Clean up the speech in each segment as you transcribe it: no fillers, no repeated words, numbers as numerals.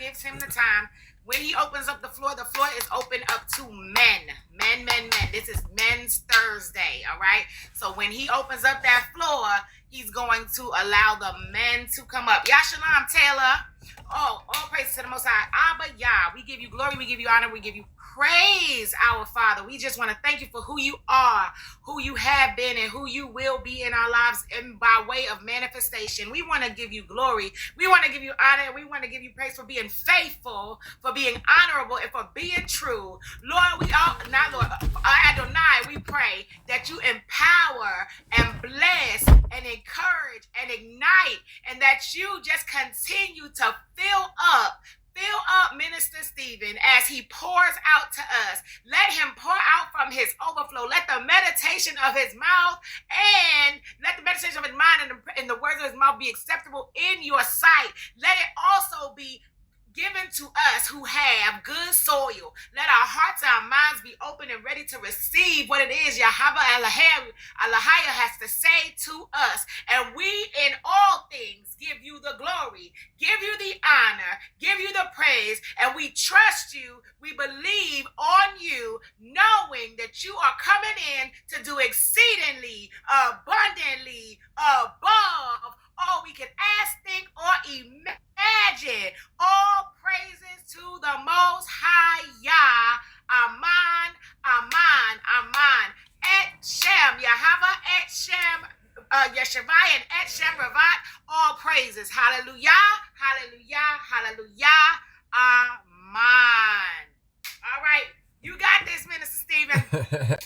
gives him the time. When he opens up the floor is open up to men. Men. This is Men's Thursday, all right? So when he opens up that floor, he's going to allow the men to come up. Yashalam, Taylor. Oh, all praise to the Most High. Abba, Yah. We give you glory, we give you honor, we give you praise, our Father. We just want to thank you for who you are, who you have been, and who you will be in our lives and by way of manifestation. We want to give you glory. We want to give you honor. We want to give you praise for being faithful, for being honorable, and for being true. Lord, Adonai, we pray that you empower and bless and encourage and ignite, and that you just continue to fill up Minister Stephen as he pours out to us. Let him pour out from his overflow. Let the meditation of his mouth and let the meditation of his mind and the words of his mouth be acceptable in your sight. Let it also be given to us who have good soil. Let our hearts and our minds be open and ready to receive what it is Yahweh Elohim has to say to us. And we in all things give you the glory, give you the honor, give you the praise, and we trust you. We believe on you, knowing that you are coming in to do exceedingly, abundantly, above all we can ask, think, or imagine. All praises to the Most High Yah. Aman, aman, aman. Et Shem, Yahweh, Et Shem, Yeshavai, and Et Shem Ravat. All praises. Hallelujah, hallelujah, hallelujah. Amen. All right, you got this, Minister Stephen.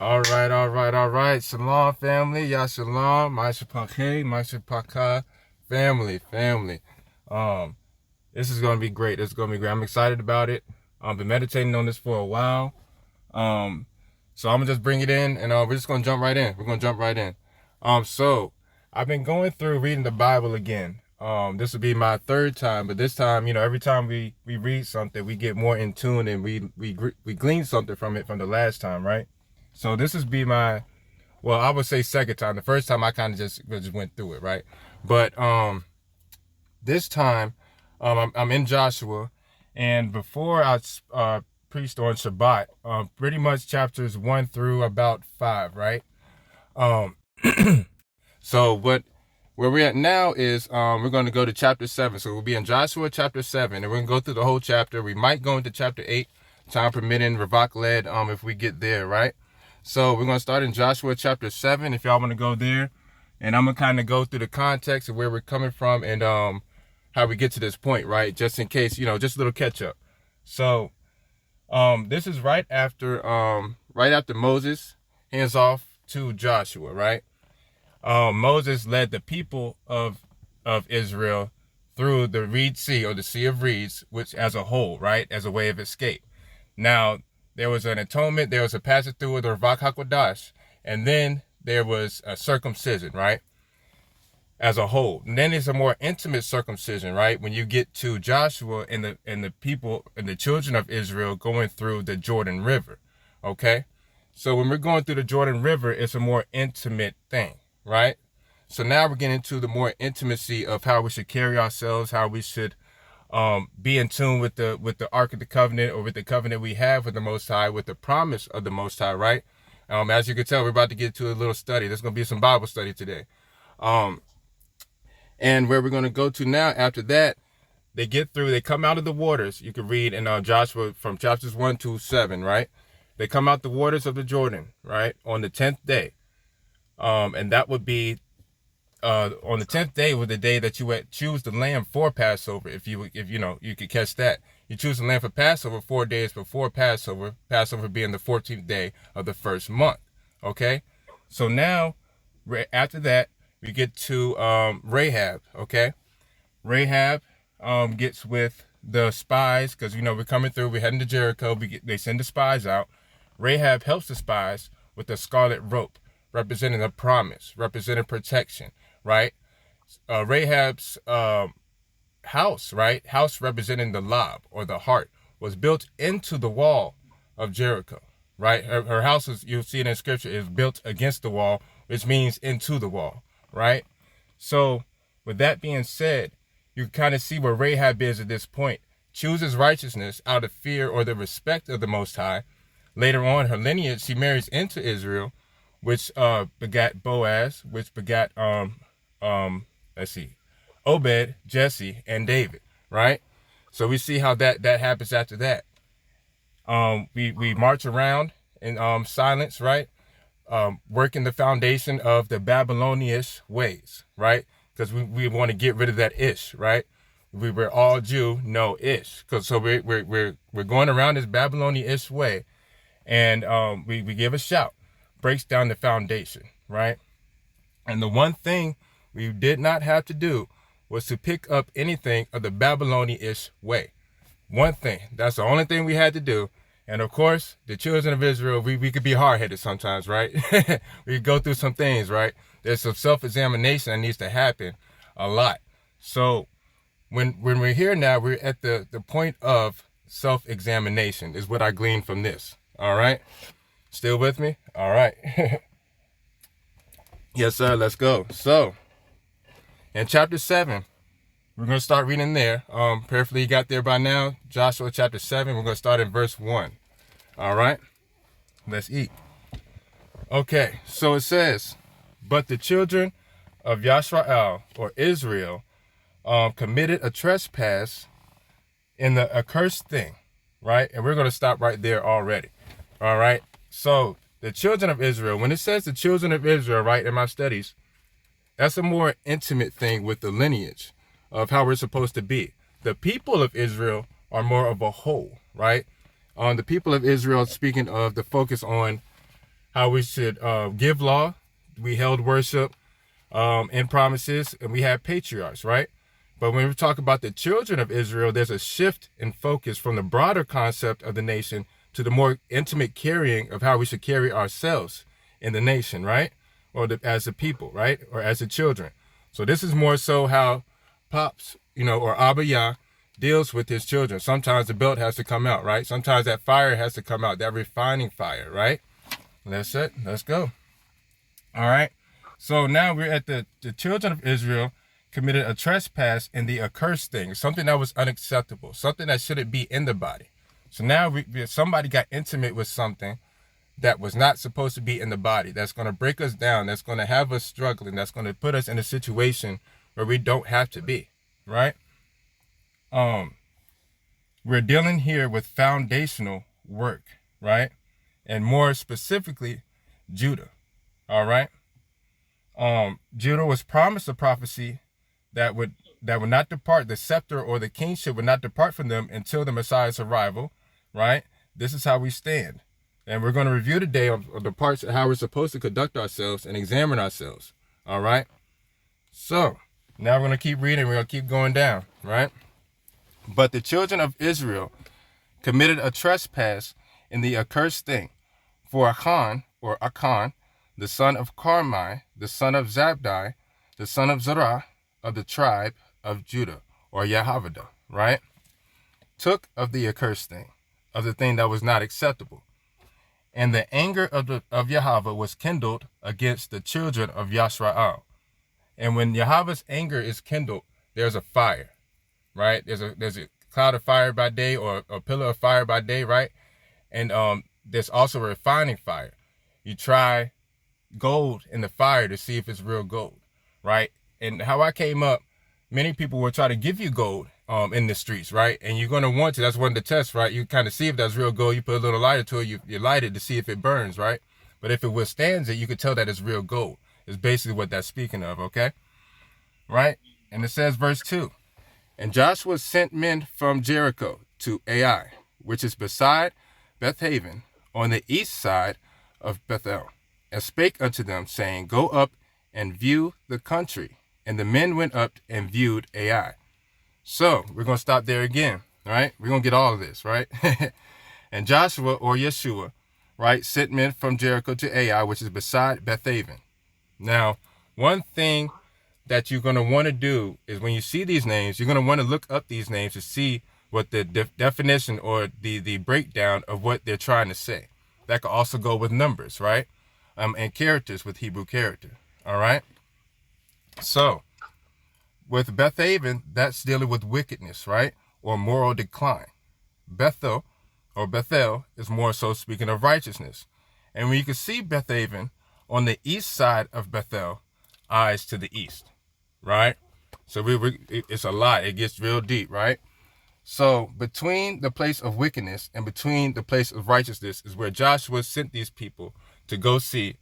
All right. Shalom, family. Ya shalom. Maishapaka, family. This is going to be great. I'm excited about it. I've been meditating on this for a while. So I'm going to just bring it in, and we're just going to jump right in. So I've been going through reading the Bible again. This will be my third time, but this time, every time we read something, we get more in tune, and we glean something from it from the last time, right? So this is I would say second time. The first time I kind of just went through it, right? But this time I'm in Joshua, and before I preached on Shabbat, pretty much chapters 1 through about 5, right? So where we're at now is we're going to go to chapter 7. So we'll be in Joshua chapter 7, and we're going to go through the whole chapter. We might go into chapter 8, time permitting, Ravak led, if we get there, right? So we're going to start in Joshua chapter 7, if y'all want to go there. And I'm going to kind of go through the context of where we're coming from and how we get to this point, right? Just in case, just a little catch up. So this is right after Moses hands off to Joshua, right? Moses led the people of Israel through the Reed Sea, or the Sea of Reeds, which as a whole, right, as a way of escape. Now, there was an atonement, there was a passage through the Ravak HaKodash, and then there was a circumcision, right, as a whole. And then there's a more intimate circumcision, right, when you get to Joshua and the people and the children of Israel going through the Jordan River, okay? So when we're going through the Jordan River, it's a more intimate thing, right? So now we're getting into the more intimacy of how we should carry ourselves, how we should be in tune with the Ark of the Covenant, or with the covenant we have with the Most High, with the promise of the Most High, right? As you can tell, we're about to get to a little study. There's going to be some Bible study today. And where we're going to go to now after that, they come out of the waters. You can read in Joshua from chapters 1 to 7, right? They come out the waters of the Jordan, right, on the 10th day. And that would be on the 10th day was the day that you would choose the lamb for Passover. If you could catch that. You choose the lamb for Passover 4 days before Passover, Passover being the 14th day of the first month. Okay? So now, after that, we get to Rahab, okay? Rahab gets with the spies, because, we're coming through, we're heading to Jericho, they send the spies out. Rahab helps the spies with the scarlet rope, representing a promise, representing protection, right? Rahab's house, right? House representing the lob, or the heart, was built into the wall of Jericho, right? Her house is, you'll see it in scripture, is built against the wall, which means into the wall, right? So with that being said, you kind of see where Rahab is at this point. chooses righteousness out of fear or the respect of the Most High. Later on, her lineage, she marries into Israel, which begat Boaz, which begat let's see, Obed, Jesse, and David, right? So we see how that happens after that. We march around in silence, right? Working the foundation of the Babylonish ways, right? Because we want to get rid of that ish, right? We were all Jew, no ish. Cause so we're going around this Babylonish way, and we give a shout, breaks down the foundation, right? And the one thing we did not have to do was to pick up anything of the Babylonish way. One thing. That's the only thing we had to do. And of course, the children of Israel, we could be hard-headed sometimes, right? We go through some things, right? There's some self-examination that needs to happen a lot. So when we're here now, we're at the point of self-examination is what I gleaned from this. All right? Still with me? All right. Yes, sir. Let's go. So in chapter 7, we're going to start reading there. Prayerfully you got there by now. Joshua chapter 7. We're going to start in verse 1. All right. Let's eat. Okay. So it says, but the children of Yashrael, or Israel, committed a trespass in the accursed thing. Right. And we're going to stop right there already. All right. So the children of Israel, when it says the children of Israel, right, in my studies, that's a more intimate thing with the lineage of how we're supposed to be. The people of Israel are more of a whole, right? The people of Israel, speaking of the focus on how we should give law, we held worship and promises, and we have patriarchs, right? But when we talk about the children of Israel, there's a shift in focus from the broader concept of the nation to the more intimate carrying of how we should carry ourselves in the nation, right? Or as a people, right? Or as the children. So this is more so how Pops, or Abba Yah deals with his children. Sometimes the belt has to come out, right? Sometimes that fire has to come out, that refining fire, right? That's it. Let's go. All right. So now we're at the children of Israel committed a trespass in the accursed thing, something that was unacceptable, something that shouldn't be in the body. So now somebody got intimate with something that was not supposed to be in the body, that's going to break us down, that's going to have us struggling, that's going to put us in a situation where we don't have to be, right? We're dealing here with foundational work, right? And more specifically, Judah, all right? Judah was promised a prophecy that would not depart, the scepter or the kingship would not depart from them until the Messiah's arrival, right? This is how we stand. And we're going to review today of the parts of how we're supposed to conduct ourselves and examine ourselves, all right? So now we're going to keep reading. We're going to keep going down, right? But the children of Israel committed a trespass in the accursed thing. For Achan, or Achan, the son of Carmi, the son of Zabdi, the son of Zerah, of the tribe of Judah, or Yehovah, right? Took of the accursed thing, of the thing that was not acceptable. And the anger of Yehovah was kindled against the children of Yashrael. And when Yehovah's anger is kindled, there's a fire, right? There's a cloud of fire by day, or a pillar of fire by day, right? And there's also a refining fire. You try gold in the fire to see if it's real gold, right? And how I came up, many people will try to give you gold in the streets, right? And you're going to want to, that's one of the tests, right? You kind of see if that's real gold. You put a little lighter to it, you light it to see if it burns, right? But if it withstands it, you can tell that it's real gold. It's basically what that's speaking of, okay? Right? And it says, verse 2, and Joshua sent men from Jericho to Ai, which is beside Bethaven, on the east side of Bethel, and spake unto them, saying, go up and view the country. And the men went up and viewed Ai. So we're going to stop there again, right? We're going to get all of this, right? And Joshua, or Yeshua, right, sent men from Jericho to Ai, which is beside Bethaven. Now, one thing that you're going to want to do is when you see these names, you're going to want to look up these names to see what the definition or the breakdown of what they're trying to say. That could also go with numbers, right? And characters with Hebrew character, all right? So with Bethaven, that's dealing with wickedness, right? or moral decline. Bethel, or Bethel, is more so speaking of righteousness. And when you can see Bethaven on the east side of Bethel, eyes to the east, right? So it's a lot. It gets real deep, right? So between the place of wickedness and between the place of righteousness is where Joshua sent these people to go see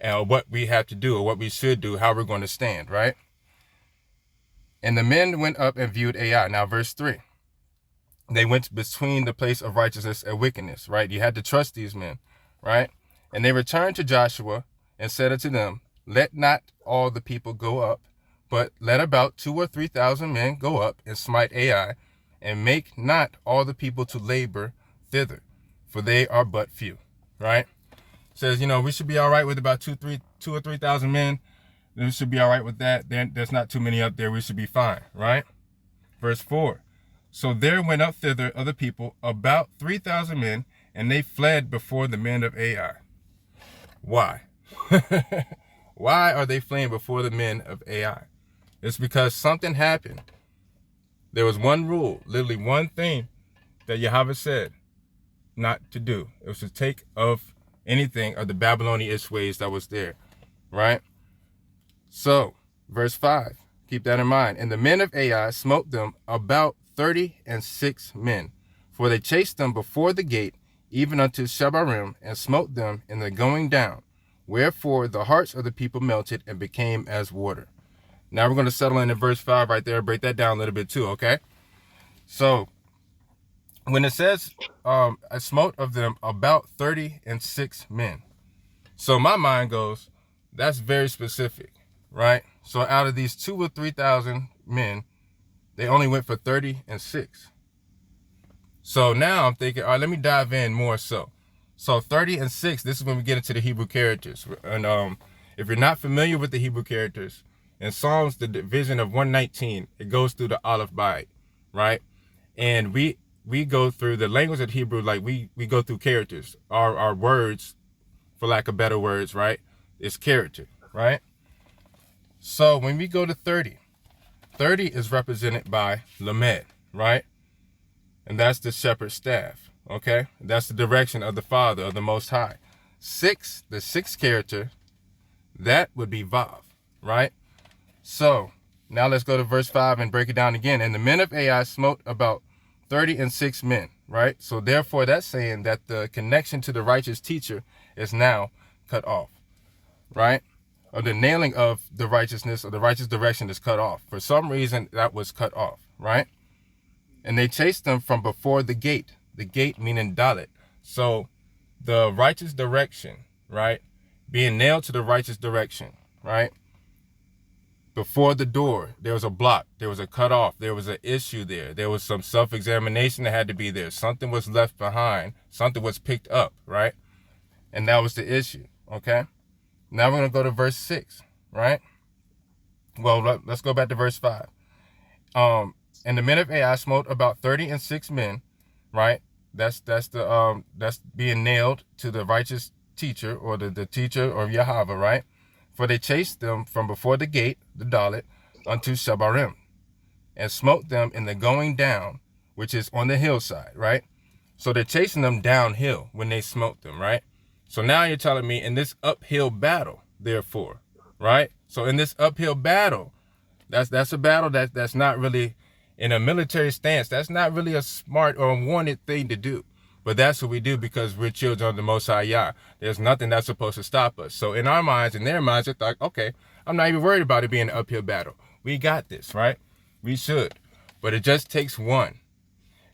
what we have to do or what we should do, how we're going to stand, right? And the men went up and viewed Ai. Now, verse 3. They went between the place of righteousness and wickedness, right? You had to trust these men, right? And they returned to Joshua and said unto them, let not all the people go up, but let about 2,000 or 3,000 men go up and smite Ai, and make not all the people to labor thither, for they are but few, right? Says, we should be all right with about 2,000 or 3,000 men. We should be all right with that. There's not too many up there. We should be fine, right? Verse 4. So there went up thither other people, about 3,000 men, and they fled before the men of Ai. Why? Why are they fleeing before the men of Ai? It's because something happened. There was one rule, literally one thing that Yahweh said not to do. It was to take of anything of the Babylonian ways that was there, right? So, verse 5, keep that in mind. And the men of Ai smote them about 36 men, for they chased them before the gate, even unto Shebarim, and smote them in the going down. Wherefore the hearts of the people melted and became as water. Now we're going to settle into verse 5 right there, break that down a little bit too, okay? So, when it says, I smote of them about 36 men. So my mind goes, that's very specific, right? So out of these 2,000 or 3,000 men, they only went for 36. So now I'm thinking, all right, let me dive in more so. So 36, this is when we get into the Hebrew characters. And if you're not familiar with the Hebrew characters, in Psalms, the division of 119, it goes through the Aleph Bayit, right? And we go through the language of Hebrew, like we go through characters. Our words, for lack of better words, right, is character, right? So when we go to 30 is represented by Lamed, right? And that's the shepherd's staff, okay? That's the direction of the Father, of the Most High. 6, the sixth character, that would be Vav, right? So now let's go to verse 5 and break it down again. And the men of Ai smote about 36 men, right? So therefore that's saying that the connection to the righteous teacher is now cut off, right? Or the nailing of the righteousness or the righteous direction is cut off. For some reason that was cut off, right? And they chased them from before the gate meaning Dalet. So the righteous direction, right? Being nailed to the righteous direction, right? Before the door, there was a block, there was a cutoff, there was an issue there. There was some self-examination that had to be there. Something was left behind, something was picked up, right? And that was the issue, okay? Now we're going to go to verse 6, right? Well, let's go back to verse 5. And the men of Ai smote about 36 men, right? That's being nailed to the righteous teacher or the teacher of Yahweh, right? For they chased them from before the gate, the Dalet, unto Shebarim, and smote them in the going down, which is on the hillside, right? So they're chasing them downhill when they smote them, right? So now you're telling me in this uphill battle, therefore, right? So in this uphill battle, that's a battle that's not really in a military stance. That's not really a smart or wanted thing to do. But that's what we do because we're children of the Most High Yah. There's nothing that's supposed to stop us. So in our minds, in their minds, it's like, okay, I'm not even worried about it being an uphill battle. We got this, right? We should. But it just takes one.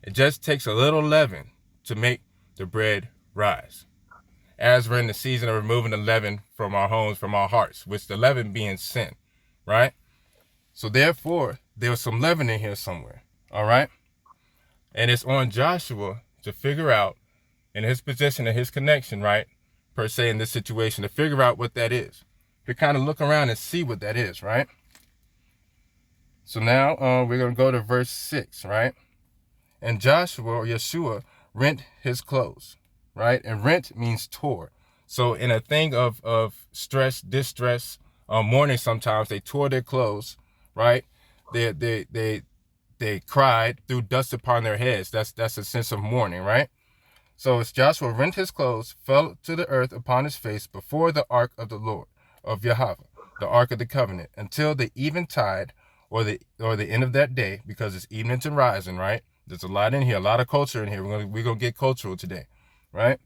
It just takes a little leaven to make the bread rise. As we're in the season of removing the leaven from our homes, from our hearts, which the leaven being sin, right? So therefore, there's some leaven in here somewhere, all right? And it's on Joshua to figure out, in his position and his connection, right, per se in this situation, to figure out what that is. To kind of look around and see what that is, right? So now we're going to go to verse 6, right? And Joshua, or Yeshua, rent his clothes, right? And rent means tore. So in a thing of stress, distress, mourning sometimes, they tore their clothes, right? They they cried, threw dust upon their heads. That's a sense of mourning, right? So as Joshua rent his clothes, fell to the earth upon his face before the ark of the Lord, of Yahweh, the ark of the covenant, until the eventide, or the end of that day, because it's evening to rising, right? There's a lot in here, a lot of culture in here. We're gonna get cultural today, right?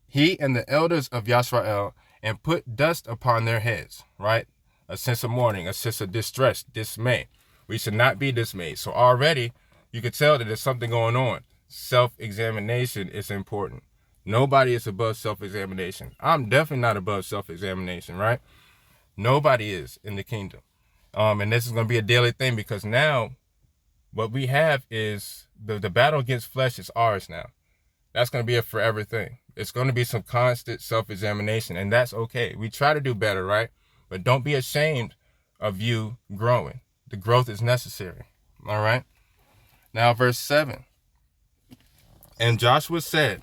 He and the elders of Yisrael, and put dust upon their heads, right? A sense of mourning, a sense of distress, dismay. We should not be dismayed. So already you could tell that there's something going on. Self-examination is important. Nobody is above self-examination. I'm definitely not above self-examination, right? Nobody is in the kingdom. And this is going to be a daily thing, because now what we have is the battle against flesh is ours now. That's going to be a forever thing. It's going to be some constant self-examination, and that's okay. We try to do better, right? But don't be ashamed of you growing. The growth is necessary, all right? Now, verse 7. And Joshua said,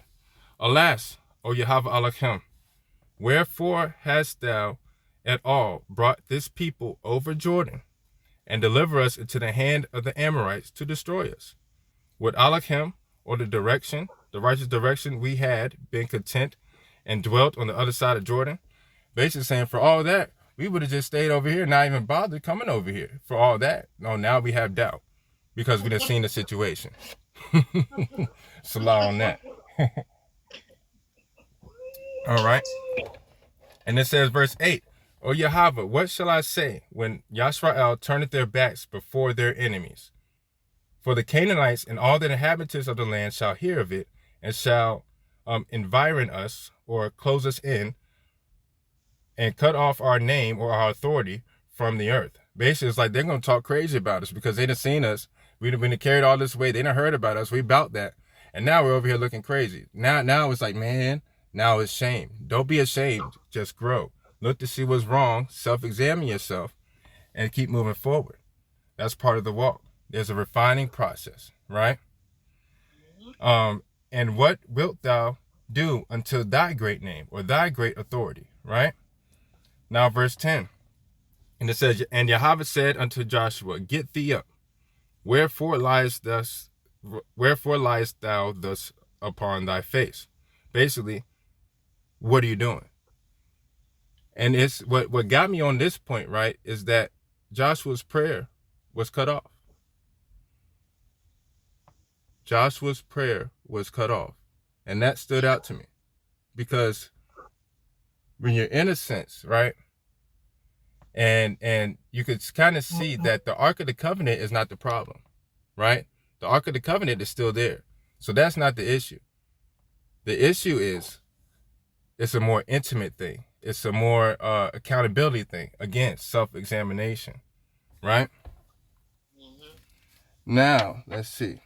Alas, O Yahweh Elohim, wherefore hast thou at all brought this people over Jordan, and deliver us into the hand of the Amorites to destroy us? Would Elohim, or the righteous direction, we had been content and dwelt on the other side of Jordan? Basically saying, for all that, we would have just stayed over here, not even bothered coming over here. For all that, no, now we have doubt, because we done seen the situation. Salah on that. All right. And it says, verse 8, O Yahweh, what shall I say when Yisrael turneth their backs before their enemies? For the Canaanites and all the inhabitants of the land shall hear of it, and shall environ us, or close us in, and cut off our name or our authority from the earth. Basically, it's like they're going to talk crazy about us, because they done seen us. We'd have been carried all this way. They done heard about us. We about that. And now we're over here looking crazy. Now it's like, man, now it's shame. Don't be ashamed. Just grow. Look to see what's wrong. Self-examine yourself and keep moving forward. That's part of the walk. There's a refining process, right? And what wilt thou do unto thy great name, or thy great authority, right? Now, verse 10. And it says, And Yahweh said unto Joshua, Get thee up. Wherefore liest thou thus upon thy face? Basically, what are you doing? And it's what got me on this point, right, is that Joshua's prayer was cut off. Joshua's prayer was cut off. And that stood out to me, because when you're in a sense, right, and you could kind of see that the Ark of the Covenant is not the problem, right? The Ark of the Covenant is still there. So that's not the issue. The issue is, it's a more intimate thing. It's a more accountability thing. Again, self-examination, right? Now, let's see.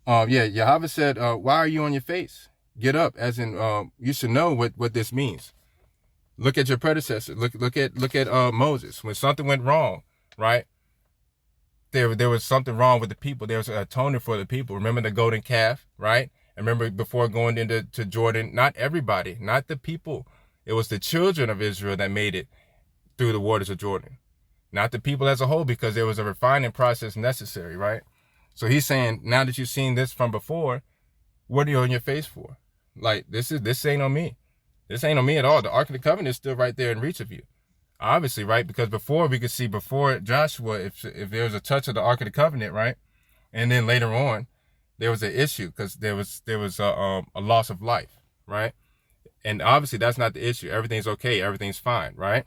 Yahweh said, why are you on your face? Get up, as in, you should know what this means. Look at your predecessor. Look at Moses. When something went wrong, right? There was something wrong with the people. There was an atonement for the people. Remember the golden calf, right? And remember, before going into Jordan, not everybody, not the people. It was the children of Israel that made it through the waters of Jordan. Not the people as a whole, because there was a refining process necessary, right? So he's saying, now that you've seen this from before, what are you on your face for? Like, this ain't on me. This ain't on me at all. The Ark of the Covenant is still right there in reach of you. Obviously, right? Because before, we could see before Joshua, if there was a touch of the Ark of the Covenant, right? And then later on, there was an issue, because there was a loss of life, right? And obviously, that's not the issue. Everything's okay. Everything's fine, right?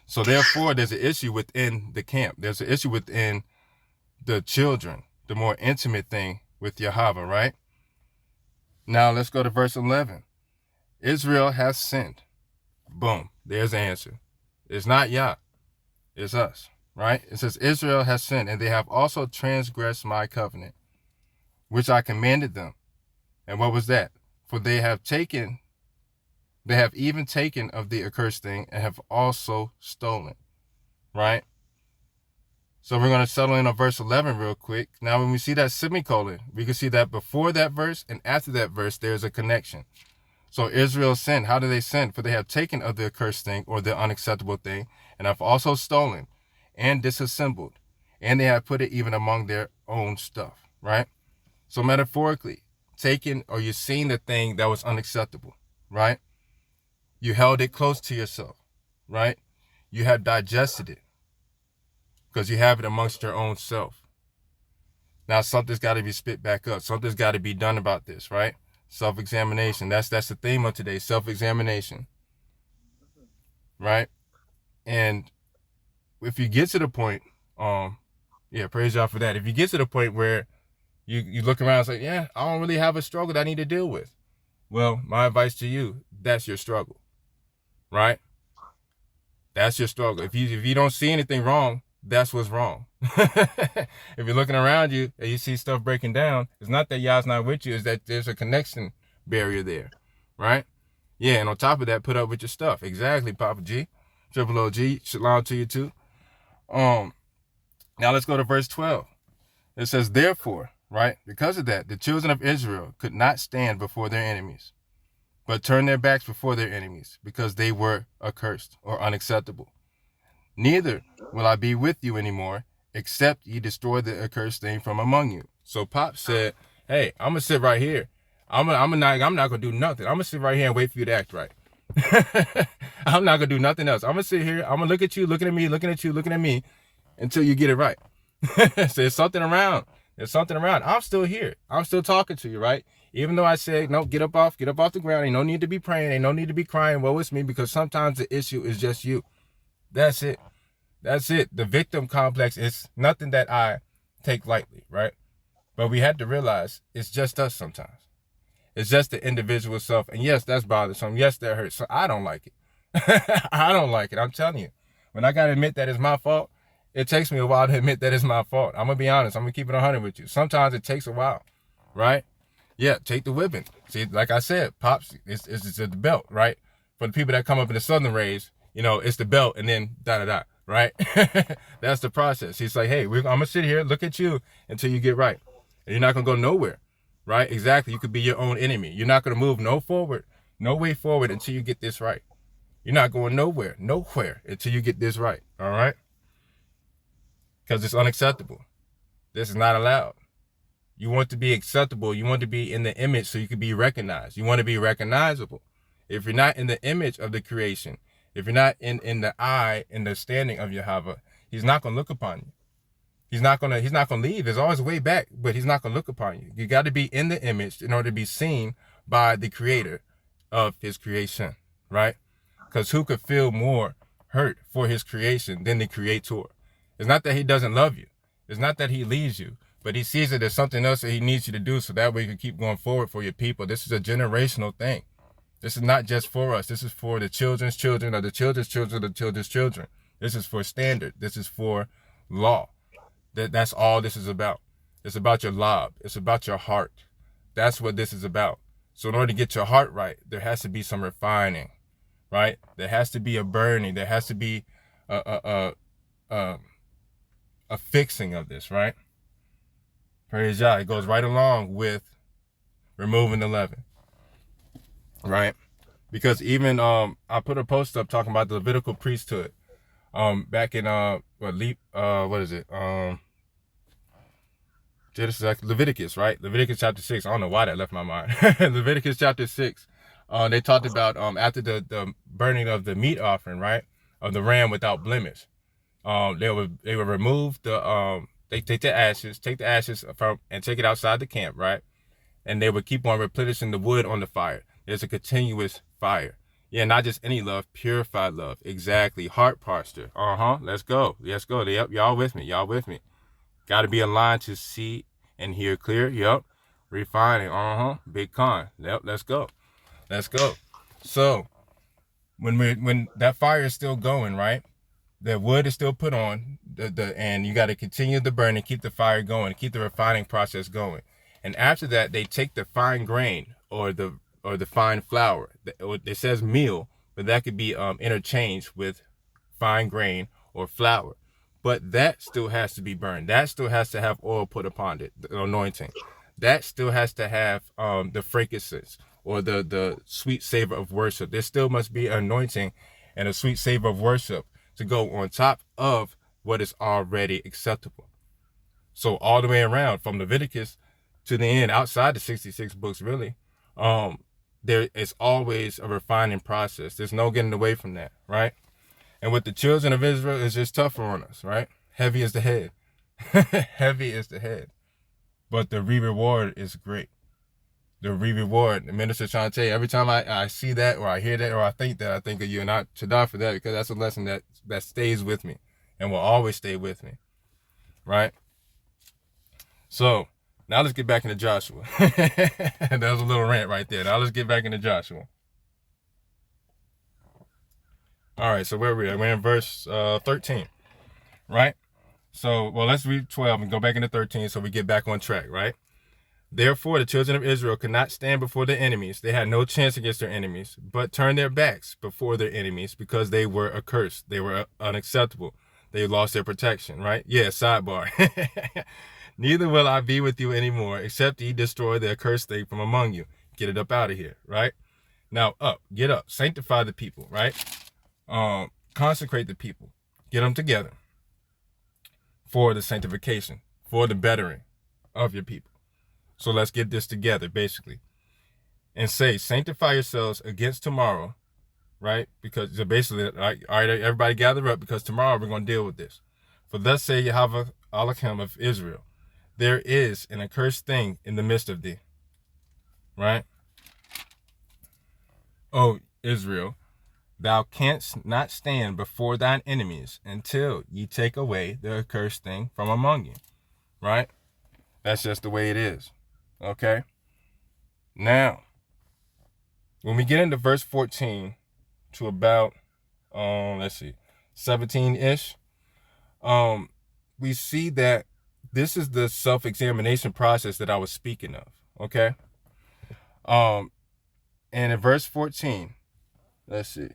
So therefore, there's an issue within the camp. There's an issue within the children, the more intimate thing with Yahweh, right? Now let's go to verse 11. Israel has sinned. Boom. There's the answer. It's not Yah. It's us, right? It says Israel has sinned, and they have also transgressed my covenant, which I commanded them. And what was that? For they have even taken of the accursed thing, and have also stolen, right? So we're going to settle in on verse 11 real quick. Now, when we see that semicolon, we can see that before that verse and after that verse, there's a connection. So Israel sinned. How do they sin? For they have taken of the accursed thing, or the unacceptable thing, and have also stolen and disassembled and they have put it even among their own stuff, right? So metaphorically, you're seeing the thing that was unacceptable, right? You held it close to yourself, right? You have digested it because you have it amongst your own self. Now something's got to be spit back up. Something's got to be done about this, right? Self-examination. That's the theme of today, self-examination, right? And if you get to the point, praise y'all for that. If you get to the point where you look around and say, yeah, I don't really have a struggle that I need to deal with. Well, my advice to you, that's your struggle, right? That's your struggle. If you don't see anything wrong, that's what's wrong. If you're looking around you and you see stuff breaking down, it's not that Yah's not with you, it's that there's a connection barrier there, right? Yeah, and on top of that, put up with your stuff. Exactly, Papa G. Triple OG, shalom to you too. Now let's go to verse 12. It says, therefore, right, because of that, the children of Israel could not stand before their enemies, but turned their backs before their enemies, because they were accursed or unacceptable. Neither will I be with you anymore, except ye destroy the accursed thing from among you. So Pop said, hey, I'm going to sit right here. I'm not going to do nothing. I'm going to sit right here and wait for you to act right. I'm not going to do nothing else. I'm going to sit here. I'm going to look at you, looking at me, looking at you, looking at me until you get it right. So there's something around. There's something around. I'm still here. I'm still talking to you, right? Even though I said, no, get up off the ground. Ain't no need to be praying. Ain't no need to be crying. Woe is me, because sometimes the issue is just you. That's it. That's it. The victim complex is nothing that I take lightly, right? But we had to realize it's just us sometimes. It's just the individual self. And yes, that's bothersome. Yes, that hurts. So I don't like it. I don't like it. I'm telling you. When I got to admit that it's my fault, it takes me a while to admit that it's my fault. I'm going to be honest. I'm going to keep it 100 with you. Sometimes it takes a while, right? Yeah, take the whipping. See, like I said, Pops, it's the belt, right? For the people that come up in the Southern rays, it's the belt and then da-da-da, right? That's the process. He's like, hey, I'm going to sit here, look at you until you get right. And you're not going to go nowhere, right? Exactly. You could be your own enemy. You're not going to move no way forward until you get this right. You're not going nowhere until you get this right, all right? Because it's unacceptable. This is not allowed. You want to be acceptable. You want to be in the image so you can be recognized. You want to be recognizable. If you're not in the image of the creation, if you're not in the eye, in the standing of Yahweh, he's not going to look upon you. He's not going to leave. There's always a way back, but he's not going to look upon you. You got to be in the image in order to be seen by the creator of his creation, right? Because who could feel more hurt for his creation than the creator? It's not that he doesn't love you. It's not that he leaves you, but he sees that there's something else that he needs you to do so that way you can keep going forward for your people. This is a generational thing. This is not just for us. This is for the children's children, or the children's children, or the children's children. This is for standard. This is for law. That's all this is about. It's about your lob. It's about your heart. That's what this is about. So in order to get your heart right, there has to be some refining, right? There has to be a burning. There has to be a fixing of this, right? Praise Yah. It goes right along with removing the leaven, right? Because even I put a post up talking about the Levitical priesthood back in Leviticus, right? Leviticus chapter 6. I don't know why that left my mind. Leviticus chapter 6. They talked about after the burning of the meat offering, right, of the ram without blemish. They would remove they take the ashes from and take it outside the camp, right? And they would keep on replenishing the wood on the fire. There's a continuous fire. Yeah, not just any love, purified love. Exactly. Heart posture. Let's go. Yep, y'all with me. Got to be aligned to see and hear clear. Yep. Refining. Big con. Yep, let's go. So when that fire is still going, right? The wood is still put on, and you got to continue the burn and keep the fire going, keep the refining process going. And after that, they take the fine grain or the fine flour. It says meal, but that could be interchanged with fine grain or flour. But that still has to be burned. That still has to have oil put upon it, the anointing. That still has to have the frankincense or the sweet savor of worship. There still must be anointing and a sweet savor of worship to go on top of what is already acceptable. So all the way around from Leviticus to the end, outside the 66 books, really, there is always a refining process. There's no getting away from that, right? And with the children of Israel, it's just tougher on us, right? Heavy is the head. Heavy is the head. But the reward is great. The reward, the minister trying to tell you, every time I see that or I hear that or I think that, I think of you, and I should die for that, because that's a lesson that stays with me and will always stay with me, right? So now let's get back into Joshua. That was a little rant right there. Now let's get back into Joshua. All right, so where are we at? We're in verse 13, right? So, well, let's read 12 and go back into 13 so we get back on track, right? Therefore, the children of Israel could not stand before their enemies. They had no chance against their enemies, but turned their backs before their enemies because they were accursed. They were unacceptable. They lost their protection, right? Yeah, sidebar. Neither will I be with you anymore, except ye destroy the accursed thing from among you. Get it up out of here, right? Now get up, sanctify the people, right? Consecrate the people, get them together for the sanctification, for the bettering of your people. So let's get this together, basically, and say, sanctify yourselves against tomorrow, right? Because basically, all right, everybody gather up, because tomorrow we're going to deal with this. For thus say Yahweh Elohim of Israel, there is an accursed thing in the midst of thee, right? O Israel, thou canst not stand before thine enemies until ye take away the accursed thing from among you, right? That's just the way it is, okay? Now, when we get into verse 14 to about, 17-ish, we see that this is the self-examination process that I was speaking of, okay? And in verse 14, let's see,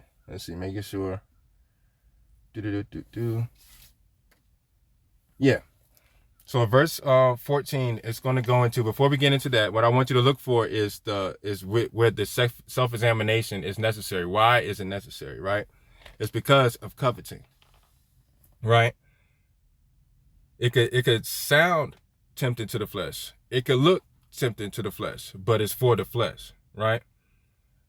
making sure. Yeah. So in verse 14, it's going to go into, before we get into that, what I want you to look for is where the self-examination is necessary. Why is it necessary, right? It's because of coveting, right? It could sound tempting to the flesh. It could look tempting to the flesh, but it's for the flesh, right?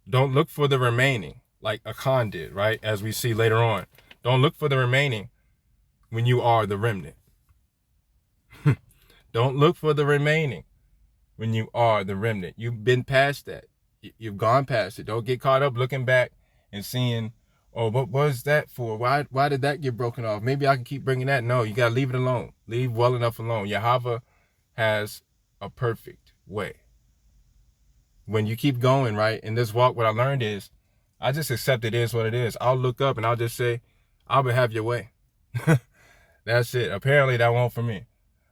Don't look for the remaining, like Achan did, right? As we see later on. Don't look for the remaining when you are the remnant. Don't look for the remaining when you are the remnant. You've been past that. You've gone past it. Don't get caught up looking back and seeing, oh, what was that for? Why did that get broken off? Maybe I can keep bringing that. No, you got to leave it alone. Leave well enough alone. Yahweh has a perfect way. When you keep going, right, in this walk, what I learned is I just accept it is what it is. I'll look up and I'll just say, I will have your way. That's it. Apparently that won't for me.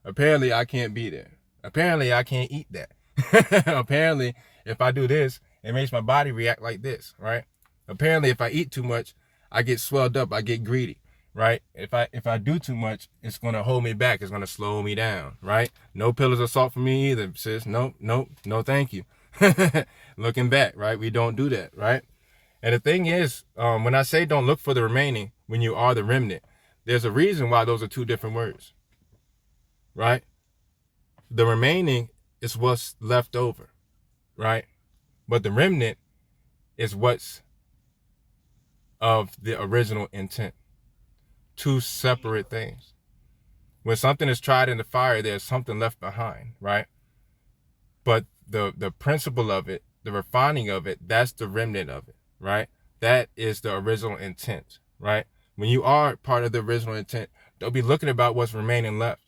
Apparently I can't be there. Apparently I can't eat that. Apparently if I do this, it makes my body react like this, right? Apparently if I eat too much, I get swelled up, I get greedy, right? If I do too much, it's going to hold me back. It's going to slow me down, right? No pillars of salt for me either, sis. No, thank you. Looking back, right? We don't do that, right? And the thing is, when I say don't look for the remaining when you are the remnant, there's a reason why those are two different words, right? The remaining is what's left over, right? But the remnant is what's of the original intent. Two separate things. When something is tried in the fire, there's something left behind, right? But the principle of it, the refining of it, that's the remnant of it, right? That is the original intent, right? When you are part of the original intent, don't be looking about what's remaining left,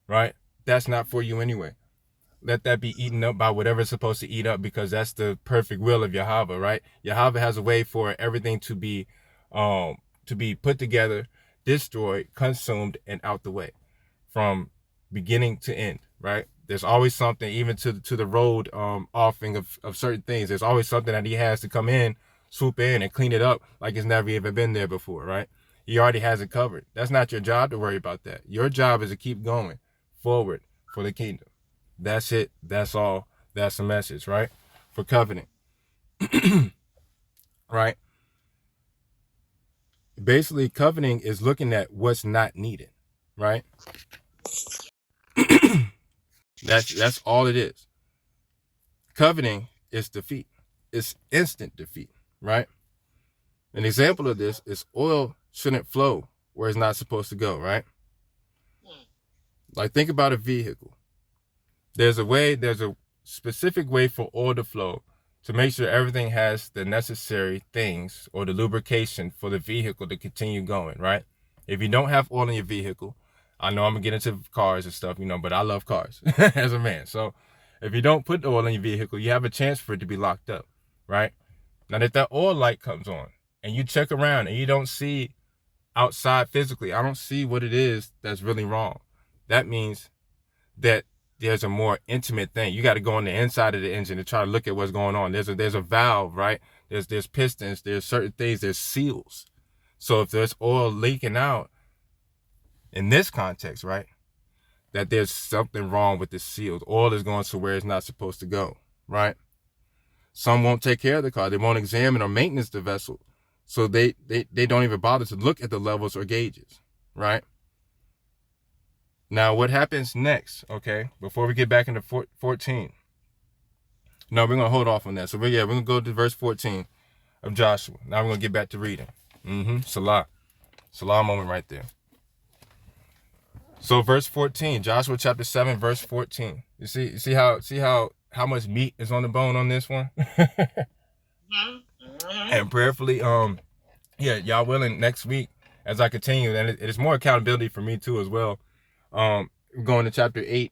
right? That's not for you anyway. Let that be eaten up by whatever it's supposed to eat up, because that's the perfect will of Yahweh, right? Yahweh has a way for everything to be put together, destroyed, consumed, and out the way from beginning to end, right? There's always something, even to the road offing of certain things. There's always something that he has to come in, swoop in, and clean it up like it's never even been there before, right? He already has it covered. That's not your job to worry about that. Your job is to keep going forward for the kingdom. That's it. That's all. That's the message, right? For covenant. Right? Basically, covenanting is looking at what's not needed, right? That's all it is. Coveting is defeat. It's instant defeat, right? An example of this is oil shouldn't flow where it's not supposed to go, right? Like, think about a vehicle. There's a specific way for oil to flow to make sure everything has the necessary things or the lubrication for the vehicle to continue going, right? If you don't have oil in your vehicle, I know I'm gonna get into cars and stuff, but I love cars as a man. So if you don't put the oil in your vehicle, you have a chance for it to be locked up, right? Now that oil light comes on and you check around and you don't see outside physically, I don't see what it is that's really wrong. That means that there's a more intimate thing. You got to go on the inside of the engine to try to look at what's going on. There's a valve, right? There's pistons, there's certain things, there's seals. So if there's oil leaking out in this context, right, that there's something wrong with the seals. Oil is going to where it's not supposed to go, right? Some won't take care of the car. They won't examine or maintenance the vessel. So they don't even bother to look at the levels or gauges, right? Now, what happens next, okay, before we get back into 14? No, we're going to hold off on that. So, we're going to go to verse 14 of Joshua. Now we're going to get back to reading. Salah. Salah moment right there. So, verse 14, Joshua chapter 7, verse 14. You see how much meat is on the bone on this one? And prayerfully, y'all willing, next week, as I continue, and it is more accountability for me too as well. Going to chapter 8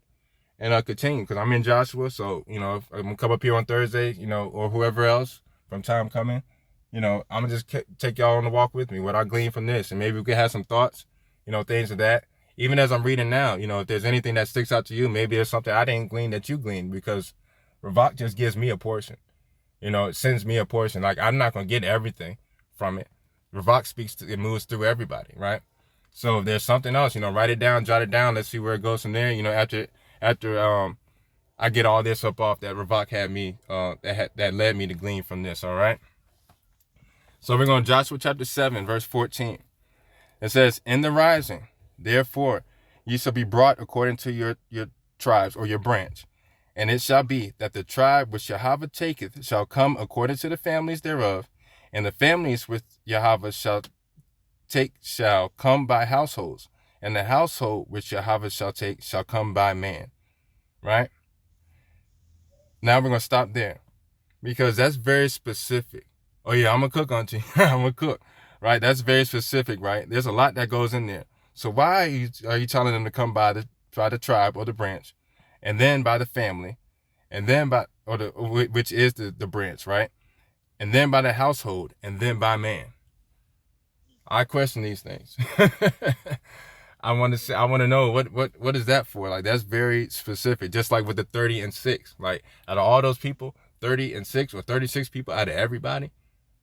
and continue, because I'm in Joshua. So, if I'm gonna come up here on Thursday, or whoever else from time coming, I'm gonna just take y'all on the walk with me, what I glean from this, and maybe we can have some thoughts, things of that. Even as I'm reading now, if there's anything that sticks out to you, maybe there's something I didn't glean that you gleaned, because Ravak just gives me a portion. It sends me a portion. Like, I'm not gonna get everything from it. Ravak it moves through everybody, right? So if there's something else, write it down, jot it down. Let's see where it goes from there. After I get all this up off that Ravak had me, that led me to glean from this. All right. So we're going to Joshua chapter 7, verse 14. It says, "In the rising, therefore, ye shall be brought according to your tribes or your branch. And it shall be that the tribe which Jehovah taketh shall come according to the families thereof, and the families which Jehovah shall take shall come by households, and the household which Jehovah shall take shall come by man." Right? Now we're going to stop there, because that's very specific. Oh yeah, I'm going to cook, auntie. I'm going to cook. Right? That's very specific, right? There's a lot that goes in there. So why are you telling them to come by the tribe or the branch, and then by the family, and then which is the branch, right? And then by the household, and then by man? I question these things. I want to know what is that for? Like, that's very specific. Just like with the 30 and 6, like out of all those people, 30 and 6 or 36 people out of everybody,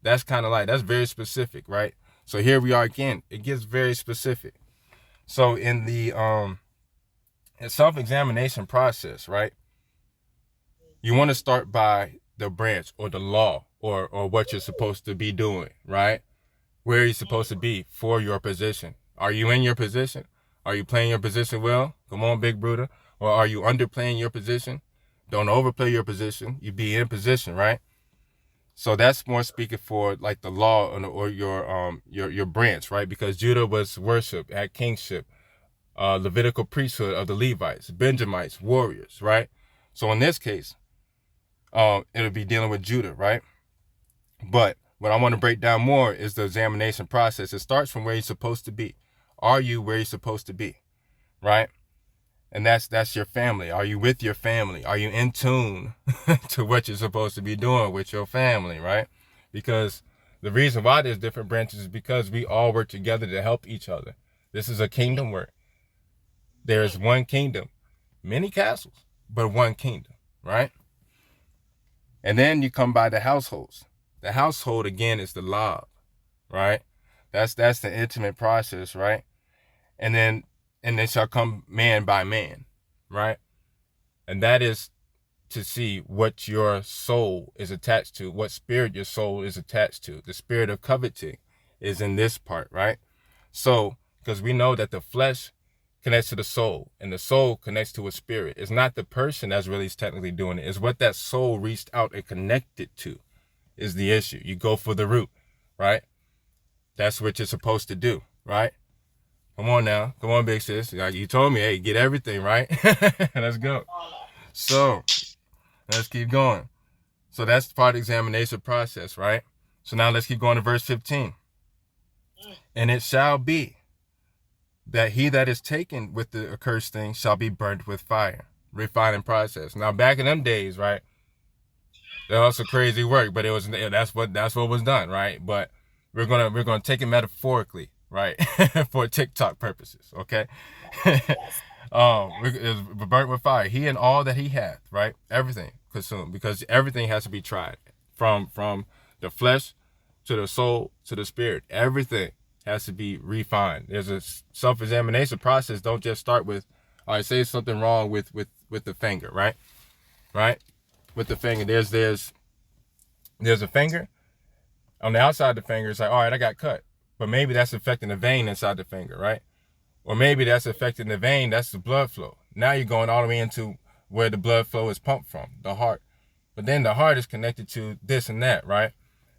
that's kind of like, that's very specific, right? So here we are again. It gets very specific. So in the self-examination process, right? You want to start by the branch or the law or what you're supposed to be doing, right? Where are you supposed to be for your position? Are you in your position? Are you playing your position well? Come on, big brother. Or are you underplaying your position? Don't overplay your position. You be in position, right? So that's more speaking for like the law or your branch, right? Because Judah was worship, had kingship, Levitical priesthood of the Levites, Benjamites, warriors, right? So in this case, it'll be dealing with Judah, right? But what I want to break down more is the examination process. It starts from where you're supposed to be. Are you where you're supposed to be, right? And that's your family. Are you with your family? Are you in tune to what you're supposed to be doing with your family, right? Because the reason why there's different branches is because we all work together to help each other. This is a kingdom work. There is one kingdom, many castles, but one kingdom, right? And then you come by the households. The household, again, is the love, right? That's the intimate process, right? And then shall come man by man, right? And that is to see what your soul is attached to, what spirit your soul is attached to. The spirit of coveting is in this part, right? So, because we know that the flesh connects to the soul, and the soul connects to a spirit. It's not the person that's really technically doing it. It's what that soul reached out and connected to is the issue. You go for the root, right? That's what you're supposed to do, right? Come on now. Come on, big sis. Like you told me, hey, get everything, right? Let's go. So let's keep going. So that's part of the examination process, right? So now let's keep going to verse 15. And it shall be that he that is taken with the accursed thing shall be burnt with fire. Refining process. Now back in them days, right? That was some crazy work, but it was that's what was done, right? But we're gonna take it metaphorically, right? For TikTok purposes, okay? It's burnt with fire. He and all that he hath, right? Everything consumed, because everything has to be tried, from the flesh to the soul to the spirit. Everything has to be refined. There's a self-examination process. Don't just start with, all right, say something wrong with the finger, right? With the finger, there's a finger on the outside of the finger. It's like, all right, I got cut, but maybe that's affecting the vein inside the finger, right? Or maybe that's affecting the vein. That's the blood flow. Now you're going all the way into where the blood flow is pumped from, the heart. But then the heart is connected to this and that, right?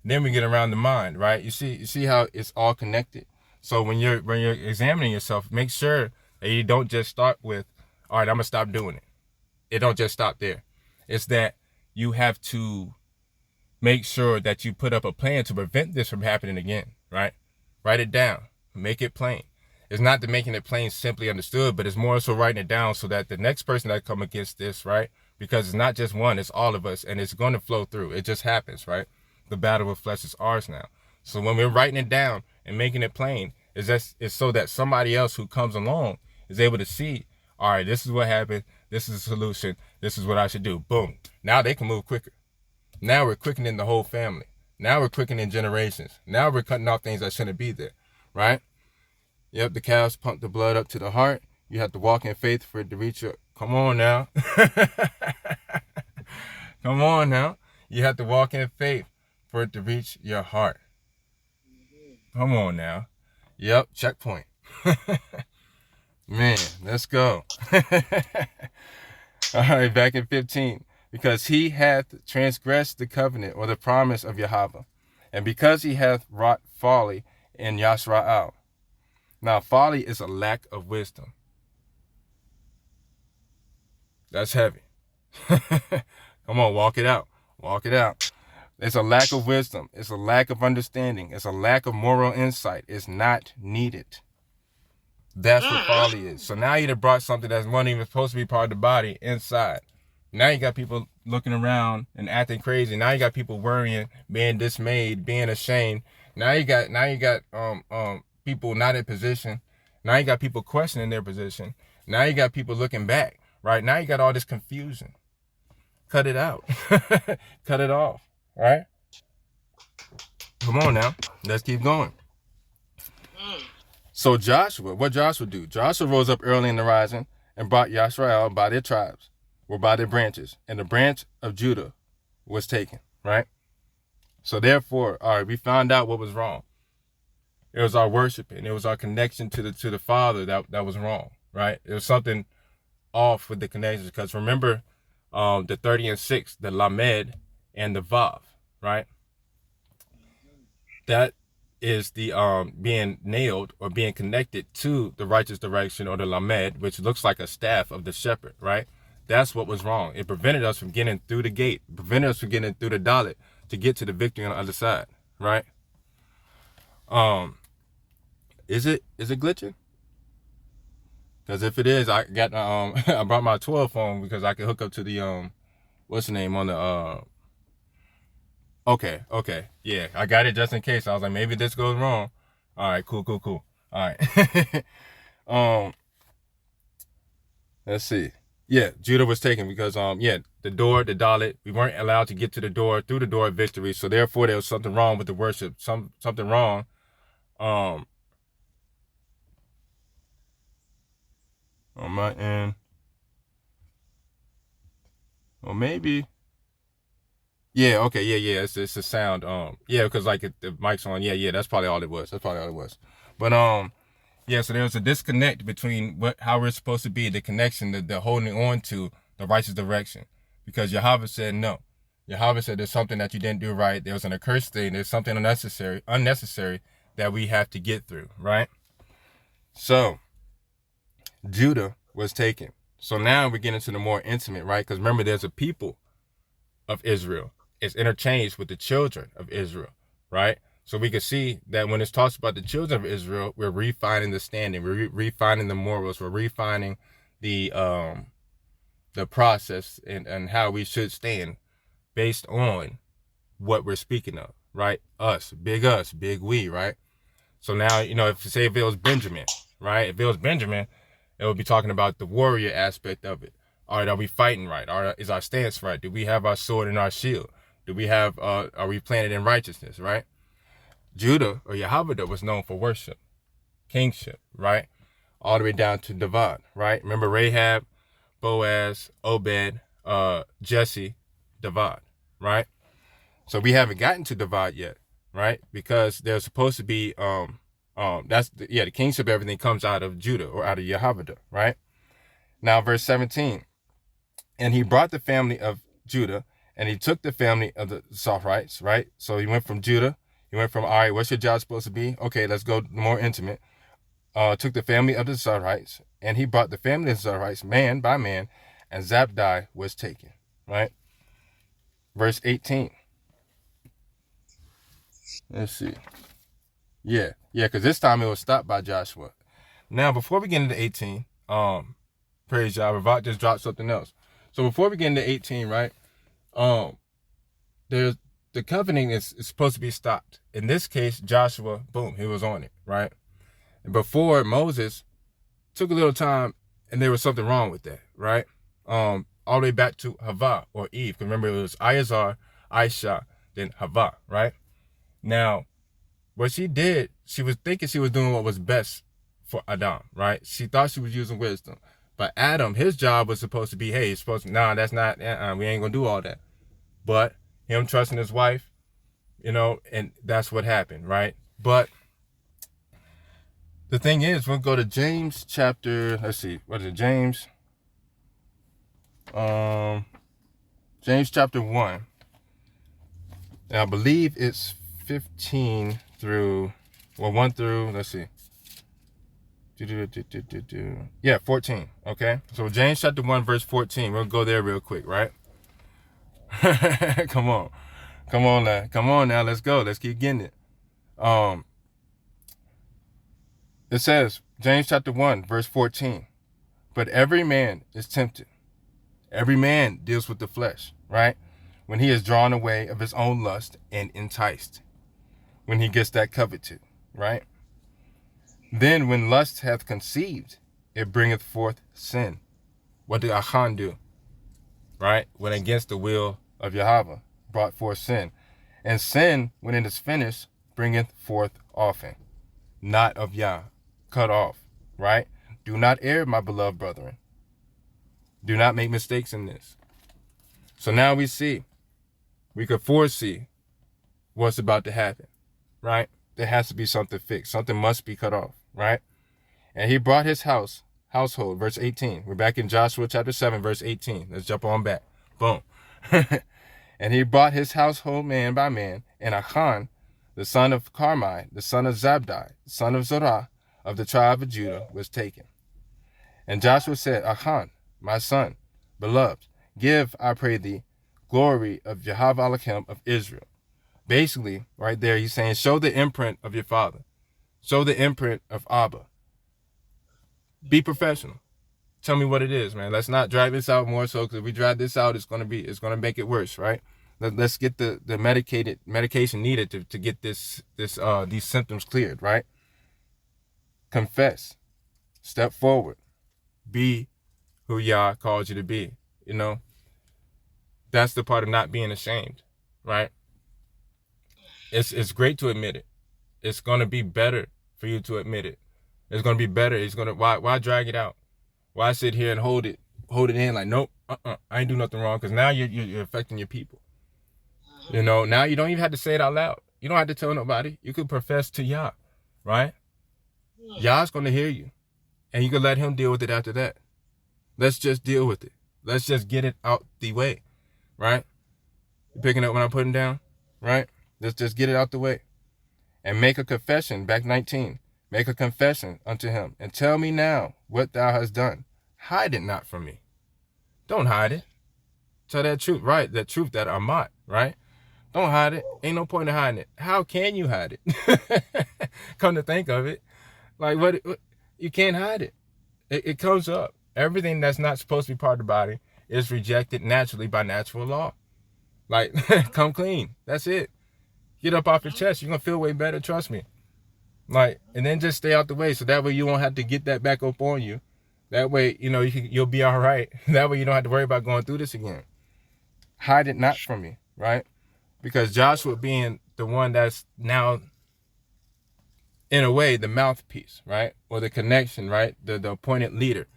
Then we get around the mind, right? You see how it's all connected. So when you're examining yourself, make sure that you don't just start with, all right, I'm gonna stop doing it. It don't just stop there. It's that you have to make sure that you put up a plan to prevent this from happening again, right? Write it down, make it plain. It's not the making it plain simply understood, but it's more so writing it down so that the next person that come against this, right? Because it's not just one, it's all of us, and it's going to flow through. It just happens, right? The battle with flesh is ours now. So when we're writing it down and making it plain, it's so that somebody else who comes along is able to see, all right, this is what happened. This is the solution. This is what I should do. Boom. Now they can move quicker. Now we're quickening the whole family. Now we're quickening generations. Now we're cutting off things that shouldn't be there, right? Yep, the calves pump the blood up to the heart. You have to walk in faith for it to reach your... Come on now. Come on now. You have to walk in faith for it to reach your heart. Come on now. Yep, checkpoint. Man, let's go. All right, back in 15. Because he hath transgressed the covenant or the promise of Yahweh, and because he hath wrought folly in Yasra'el. Now, folly is a lack of wisdom. That's heavy. Come on, walk it out. Walk it out. It's a lack of wisdom. It's a lack of understanding. It's a lack of moral insight. It's not needed. That's what folly is. So now you have brought something that's not even supposed to be part of the body inside. Now you got people looking around and acting crazy. Now you got people worrying, being dismayed, being ashamed. Now you got people not in position. Now you got people questioning their position. Now you got people looking back. Right? Now you got all this confusion. Cut it out. Cut it off. Right? Come on now. Let's keep going. So Joshua, what Joshua do? Joshua rose up early in the rising and brought Yasrael by their tribes, or by their branches, and the branch of Judah was taken, right? So therefore, all right, we found out what was wrong. It was our worshiping. It was our connection to the Father that was wrong, right? It was something off with the connections, because remember the 30 and 6, the Lamed and the Vav, right? That is the being nailed or being connected to the righteous direction, or the Lamed, which looks like a staff of the shepherd, right? That's what was wrong. It prevented us from getting through the gate. It prevented us from getting through the Dalet to get to the victory on the other side, right? Is it glitching? Because if it is, I got I brought my 12 phone because I can hook up to the what's the name on the Okay. Yeah, I got it just in case. I was like, maybe this goes wrong. All right, cool. All right. Let's see. Yeah, Judah was taken because the door, the Dalet, we weren't allowed to get to the door, through the door of victory. So therefore there was something wrong with the worship. Something wrong. On my end. Or maybe. Yeah, okay, yeah. It's a sound. Yeah, because like the mic's on. Yeah, that's probably all it was. But Yeah, so there's a disconnect between how we're supposed to be, the connection, the holding on to the righteous direction. Because Yahweh said no. Yahweh said there's something that you didn't do right. There was an accursed thing. There's something unnecessary that we have to get through, right? So Judah was taken. So now we get into the more intimate, right? Because remember, there's a people of Israel. It's interchanged with the children of Israel, right? So we can see that when it talks about the children of Israel, we're refining the standing, we're refining the morals, we're refining the process and how we should stand based on what we're speaking of, right? Us, big we, right? So now, if it was Benjamin, right? If it was Benjamin, it would be talking about the warrior aspect of it. All right, are we fighting right? Is our stance right? Do we have our sword and our shield? Do we have, are we planted in righteousness, right? Judah, or Yahweh, was known for worship, kingship, right? All the way down to David, right? Remember Rahab, Boaz, Obed, Jesse, David, right? So we haven't gotten to David yet, right? Because there's supposed to be, the kingship, everything comes out of Judah or out of Yahweh, right? Now, verse 17, and he brought the family of Judah, and he took the family of the Sophrites, right? So he went from Judah. He went from, all right, what's your job supposed to be? Okay, let's go more intimate. Took the family of the Sophrites, and he brought the family of the Sophrites man by man, and Zabdi was taken, right? Verse 18. Let's see. Yeah, because this time it was stopped by Joshua. Now, before we get into 18, praise Yah, Ravak just dropped something else. So before we get into 18, right, there's the covenant is supposed to be stopped. In this case, Joshua, boom, he was on it, right? And before Moses, took a little time, and there was something wrong with that, right? All the way back to Havah or Eve. Remember, it was Iazar, Aisha, then Havah, right? Now, what she did, she was thinking she was doing what was best for Adam, right? She thought she was using wisdom. But Adam, his job was supposed to be, hey, he's supposed to, that's not, we ain't gonna do all that. But him trusting his wife, and that's what happened, right? But the thing is, we'll go to James chapter, let's see, what is it, James chapter 1. And I believe it's 15 through, 1 through, let's see. Yeah, 14, okay? So James chapter 1, verse 14. We'll go there real quick, right? Come on now, let's go. Let's keep getting it. It says, James chapter 1, verse 14. But every man is tempted. Every man deals with the flesh, right? When he is drawn away of his own lust and enticed. When he gets that coveted, right? Then when lust hath conceived, it bringeth forth sin. What did Achan do? Right? When against the will of Yahweh, brought forth sin. And sin, when it is finished, bringeth forth offering. Not of Yah, cut off, right? Do not err, my beloved brethren. Do not make mistakes in this. So now we could foresee what's about to happen, right? There has to be something fixed. Something must be cut off, right? And he brought his household, verse 18. We're back in Joshua chapter 7, verse 18. Let's jump on back. Boom. And he brought his household man by man, and Achan, the son of Carmi, the son of Zabdi, son of Zorah, of the tribe of Judah, was taken. And Joshua said, Achan, my son, beloved, give, I pray thee, glory of Yahweh Elohim of Israel. Basically, right there, he's saying, show the imprint of your father. Show the imprint of Abba. Be professional. Tell me what it is, man. Let's not drag this out more so, because if we drag this out, it's gonna make it worse, right? Let's get the medication needed to get these symptoms cleared, right? Confess. Step forward. Be who Yah called you to be. That's the part of not being ashamed, right? It's great to admit it. It's gonna be better for you to admit it. It's gonna be better. Why drag it out? Why sit here and hold it in like, nope, I ain't do nothing wrong, because now you're affecting your people. Now you don't even have to say it out loud. You don't have to tell nobody. You could profess to Yah, right? Yah's going to hear you. And you can let him deal with it after that. Let's just deal with it. Let's just get it out the way. Right? You picking up what I'm putting down? Right? Let's just get it out the way. And make a confession, back 19. Make a confession unto him. And tell me now what thou hast done. Hide it not from me. Don't hide it. Tell that truth, right? That truth, that amat, right? Don't hide it. Ain't no point in hiding it. How can you hide it? Come to think of it. Like, what you can't hide it. It comes up. Everything that's not supposed to be part of the body is rejected naturally by natural law. Like, come clean. That's it. Get up off your chest. You're going to feel way better. Trust me. Like, and then just stay out the way. So that way you won't have to get that back up on you. That way, you'll be all right. That way you don't have to worry about going through this again. Hide it not from me, right? Because Joshua being the one that's now, in a way, the mouthpiece, right? Or the connection, right? The appointed leader.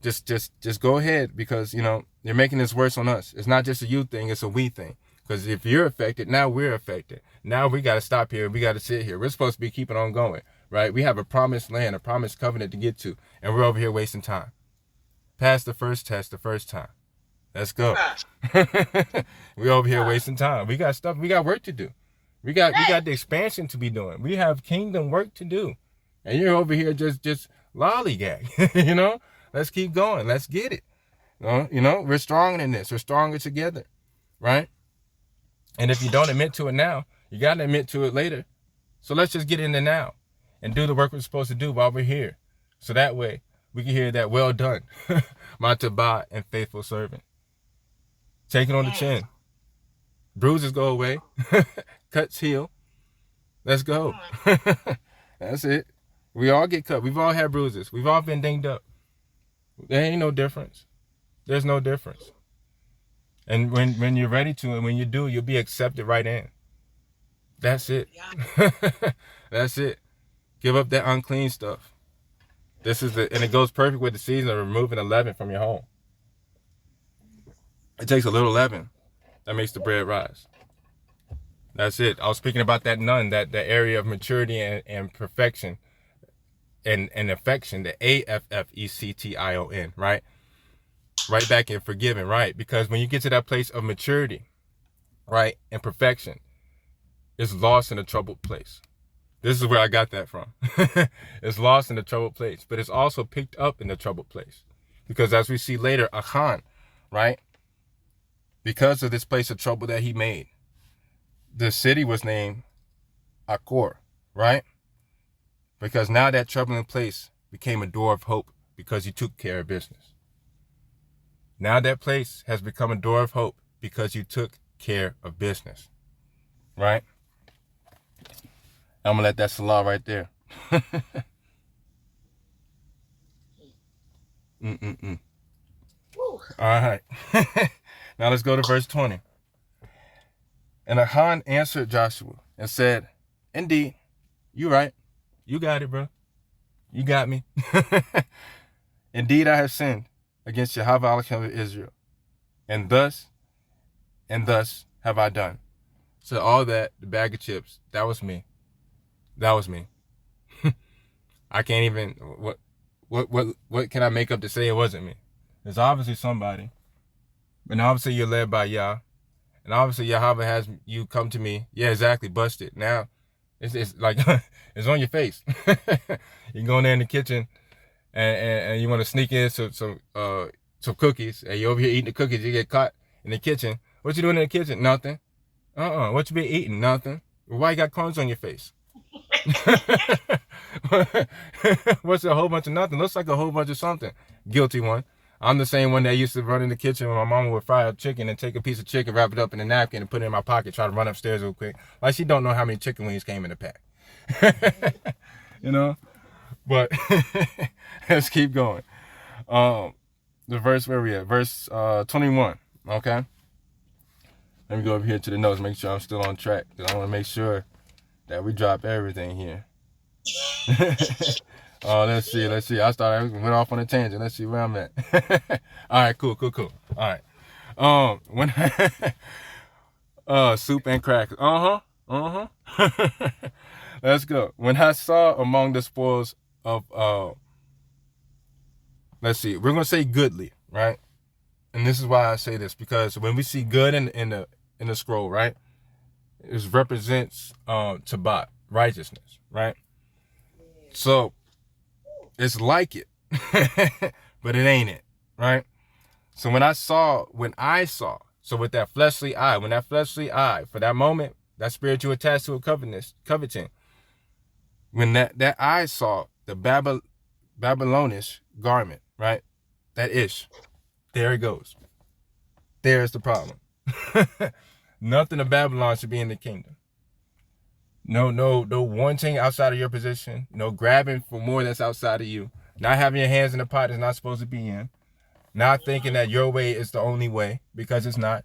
Just go ahead, because, you're making this worse on us. It's not just a you thing, it's a we thing. Because if you're affected, now we're affected. Now we got to stop here. We got to sit here. We're supposed to be keeping on going, right? We have a promised land, a promised covenant to get to, and we're over here wasting time. Pass the first test the first time. Let's go. We over here wasting time. We got stuff. We got work to do. We got the expansion to be doing. We have kingdom work to do, and you're over here just lollygag. Let's keep going. Let's get it. We're stronger than this. We're stronger together, right? And if you don't admit to it now, you got to admit to it later. So let's just get in there now and do the work we're supposed to do while we're here. So that way we can hear that, well done, my Tabah and faithful servant. Take it on the chin. Bruises go away. Cuts heal. Let's go. That's it. We all get cut. We've all had bruises. We've all been dinged up. There ain't no difference. There's no difference. And when you're ready to, and when you do, you'll be accepted right in. That's it. Yeah. That's it. Give up that unclean stuff. And it goes perfect with the season of removing the leaven from your home. It takes a little leaven that makes the bread rise. That's it. I was speaking about that nun, that area of maturity and perfection and affection, the AFFECTION, right? Right back in forgiving, right? Because when you get to that place of maturity, right, and perfection, it's lost in a troubled place. This is where I got that from. It's lost in the troubled place, but it's also picked up in the troubled place. Because as we see later, Achan, right, because of this place of trouble that he made, the city was named Akor, right? Because now that troubling place became a door of hope because you took care of business. Now that place has become a door of hope because you took care of business, right? I'm going to let that salah right there. All right. Now let's go to verse 20. And Achan answered Joshua and said, indeed, you right. You got it, bro. You got me. Indeed, I have sinned against Yahweh Elohim of Israel. And thus have I done. So all that, the bag of chips, that was me. That was me. I can't even, what can I make up to say it wasn't me? There's obviously somebody. And obviously you're led by Yah. And obviously Yahweh has you come to me. Yeah, exactly. Busted. Now, it's like, it's on your face. You go in there in the kitchen and you want to sneak in some cookies. And you're over here eating the cookies. You get caught in the kitchen. What you doing in the kitchen? Nothing. What you been eating? Nothing. Why you got crumbs on your face? What's a whole bunch of nothing? Looks like a whole bunch of something. Guilty one. I'm the same one that used to run in the kitchen when my mama would fry up chicken and take a piece of chicken, wrap it up in a napkin and put it in my pocket, try to run upstairs real quick. Like she don't know how many chicken wings came in the pack. But let's keep going. The verse where we at? Verse 21. Okay. Let me go over here to the notes, make sure I'm still on track. I want to make sure that we drop everything here. Let's see. I went off on a tangent. Let's see where I'm at. All right, cool. All right. Soup and crackers. Let's go. When I saw among the spoils let's see, we're gonna say goodly, right? And this is why I say this, because when we see good in the scroll, right, it represents tabat, righteousness, right? So it's like it, but it ain't it, right? So when I saw, so with that fleshly eye, for that moment, that spirit you attached to a coveting, when that eye saw the Babylonish garment, right? That ish, there it goes. There's the problem. Nothing of Babylon should be in the kingdom. No wanting outside of your position. No grabbing for more that's outside of you. Not having your hands in the pot that's not supposed to be in. Not thinking that your way is the only way, because it's not.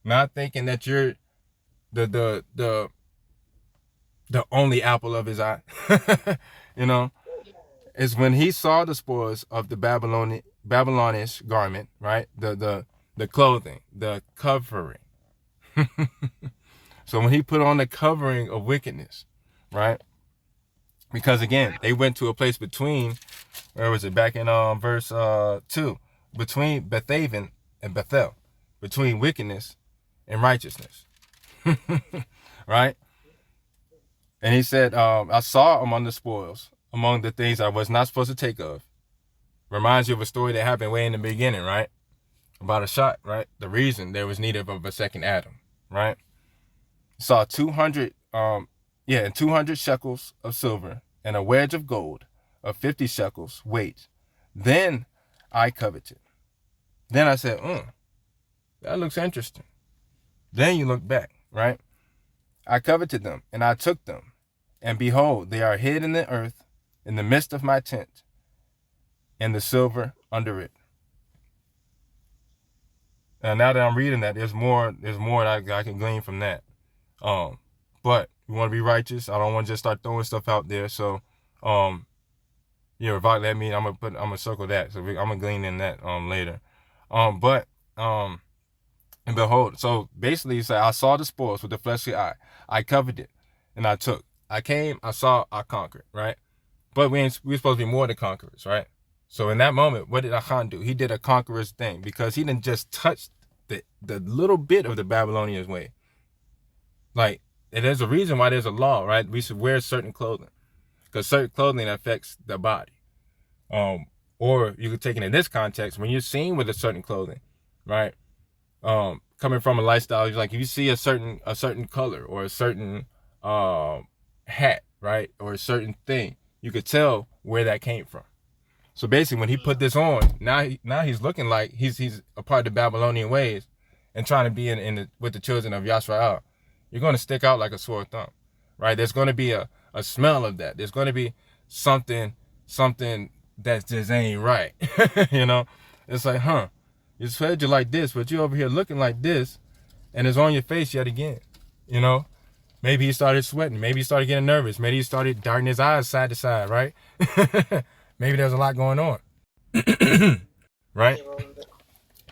Not thinking that you're the only apple of his eye. You know, it's when he saw the spoils of the Babylonish garment, right? The clothing, the covering. So when he put on the covering of wickedness, right? Because again, they went to a place between, where was it? Back in verse 2, between Bethaven and Bethel, between wickedness and righteousness. Right? And he said, I saw among the spoils, among the things I was not supposed to take of. Reminds you of a story that happened way in the beginning, right? About a shot, right? The reason there was need of a second Adam, right? Saw 200 shekels of silver and a wedge of gold of 50 shekels weight. Then I coveted. Then I said, that looks interesting. Then you look back, right? I coveted them, and I took them. And behold, they are hid in the earth, in the midst of my tent, and the silver under it. Now that I'm reading that, there's more that I can glean from that. But we want to be righteous. I don't want to just start throwing stuff out there. So, Ravak, let me. I'm gonna circle that. So I'm gonna glean in that later. And behold, so basically, he said, I saw the spoils with the fleshly eye. I covered it, and I took. I came, I saw, I conquered. Right? But we're supposed to be more than conquerors, right? So in that moment, what did Achan do? He did a conqueror's thing, because he didn't just touch the little bit of the Babylonians' way. Like, there's a reason why there's a law, right? We should wear certain clothing, because certain clothing affects the body. Or you could take it in this context, when you're seen with a certain clothing, right? Coming from a lifestyle, like if you see a certain color or a certain hat, right, or a certain thing, you could tell where that came from. So basically, when he put this on, now he's looking like he's a part of the Babylonian ways, and trying to be with the children of Yashrael. You're going to stick out like a sore thumb, right? There's going to be a smell of that. There's going to be something that just ain't right. You know, it's like, you said you like this, but you over here looking like this, and it's on your face yet again. You know, maybe he started sweating. Maybe he started getting nervous. Maybe he started darting his eyes side to side, right? Maybe there's a lot going on. Right?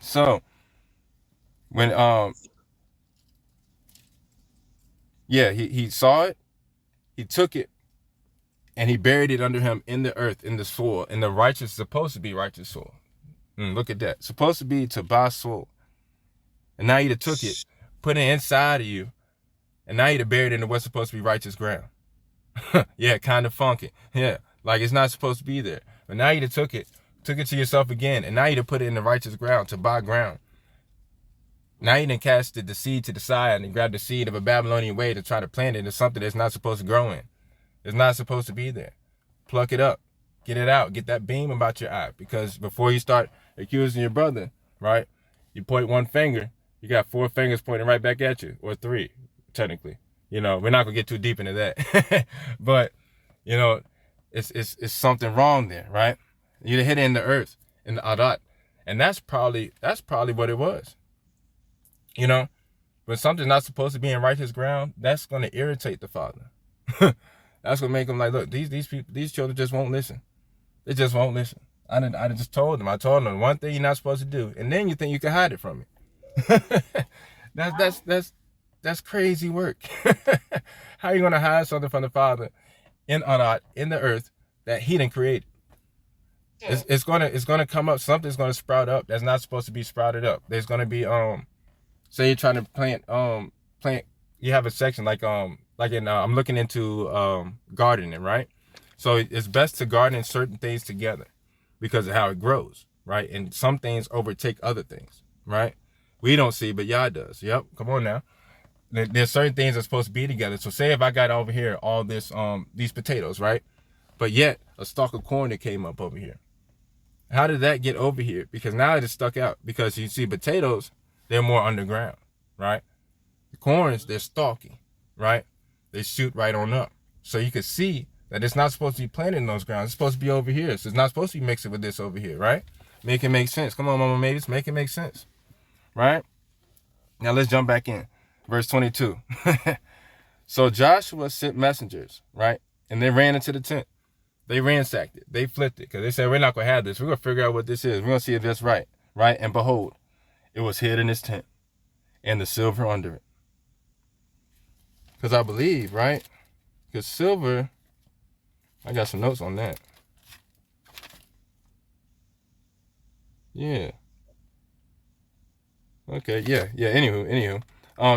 So when he saw it, he took it, and he buried it under him in the earth, in the soil, in the righteous, supposed to be righteous soil. Look at that. Supposed to be Tabas soil. And now you took it, put it inside of you, and now you buried it in what's supposed to be righteous ground. Yeah, kind of funky. Yeah, like it's not supposed to be there. But now you took it to yourself again, and now you put it in the righteous ground, Tabas ground. Now you done casted the seed to the side and grabbed the seed of a Babylonian way to try to plant it into something that's not supposed to grow in. It's not supposed to be there. Pluck it up. Get it out. Get that beam about your eye. Because before you start accusing your brother, right, you point one finger, you got 4 fingers pointing right back at you. Or 3, technically. You know, we're not going to get too deep into that. But, you know, it's something wrong there, right? You hit it in the earth, in the adat. And that's probably what it was. You know, when something's not supposed to be in righteous ground, that's going to irritate the father. That's going to make them like, look, these people, these children just won't listen. They just won't listen. I just told them. I told them one thing you're not supposed to do, and then you think you can hide it from me. That's crazy work. How are you going to hide something from the father in Adat, in the earth, that he didn't create. It's gonna come up. Something's gonna sprout up that's not supposed to be sprouted up. There's gonna be say you're trying to plant. You have a section like in I'm looking into gardening, right? So it's best to garden certain things together because of how it grows, right? And some things overtake other things, right? We don't see, but Yah does. Yep. Come on now. There's certain things that are supposed to be together. So say if I got over here all this these potatoes, right? But yet a stalk of corn that came up over here. How did that get over here? Because now it is stuck out. Because you see potatoes, they're more underground, right? The corns, they're stalky, right? They shoot right on up. So you can see that it's not supposed to be planted in those grounds. It's supposed to be over here. So it's not supposed to be mixing with this over here, right? Make it make sense. Come on, Mama Mavis, make it make sense, right? Now let's jump back in. Verse 22. So Joshua sent messengers, right? And they ran into the tent. They ransacked it. They flipped it because they said, we're not going to have this. We're going to figure out what this is. We're going to see if that's right, right? And behold, it was hid in his tent and the silver under it. Because I believe, right? Because silver, I got some notes on that. Yeah. Okay, yeah. Anywho.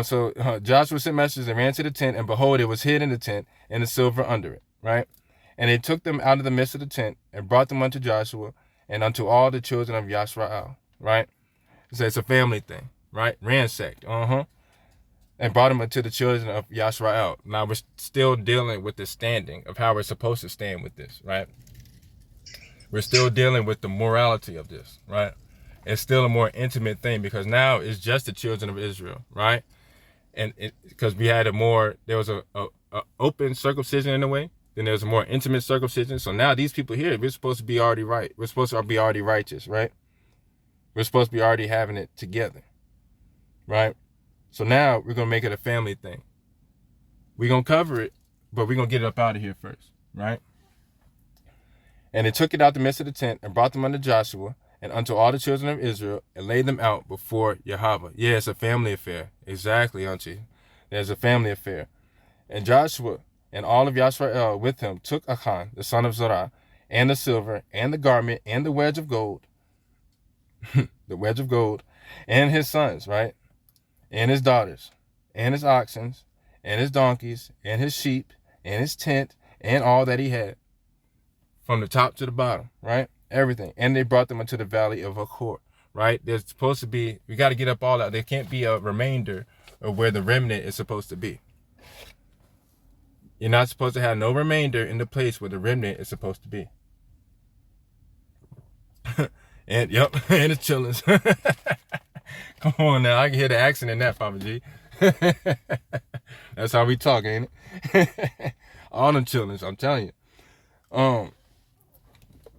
So Joshua sent messengers and ran to the tent, and behold, it was hid in the tent and the silver under it, right? And they took them out of the midst of the tent and brought them unto Joshua and unto all the children of Yashrael, right? So it's a family thing, right? Ransacked, and brought them unto the children of Yashrael. Now we're still dealing with the standing of how we're supposed to stand with this, right? We're still dealing with the morality of this, right? It's still a more intimate thing because now it's just the children of Israel, right? And because we had there was a open circumcision in a way. Then there's a more intimate circumcision. So now these people here, we're supposed to be already right. We're supposed to be already righteous, right? We're supposed to be already having it together, right? So now we're going to make it a family thing. We're going to cover it, but we're going to get it up out of here first, right? And they took it out the midst of the tent and brought them unto Joshua and unto all the children of Israel and laid them out before Yahweh. Yeah, it's a family affair. Exactly, auntie. There's a family affair. And Joshua and all of Yashrael with him took Achan, the son of Zerah, and the silver, and the garment, and the wedge of gold, and his sons, right? And his daughters, and his oxen, and his donkeys, and his sheep, and his tent, and all that he had, from the top to the bottom, right? Everything. And they brought them into the valley of Achor, right? There's supposed to be, we got to get up all that. There can't be a remainder of where the remnant is supposed to be. You're not supposed to have no remainder in the place where the remnant is supposed to be. And yep, and it's chillings. Come on now, I can hear the accent in that, Papa G. That's how we talk, ain't it? All them chillings, I'm telling you.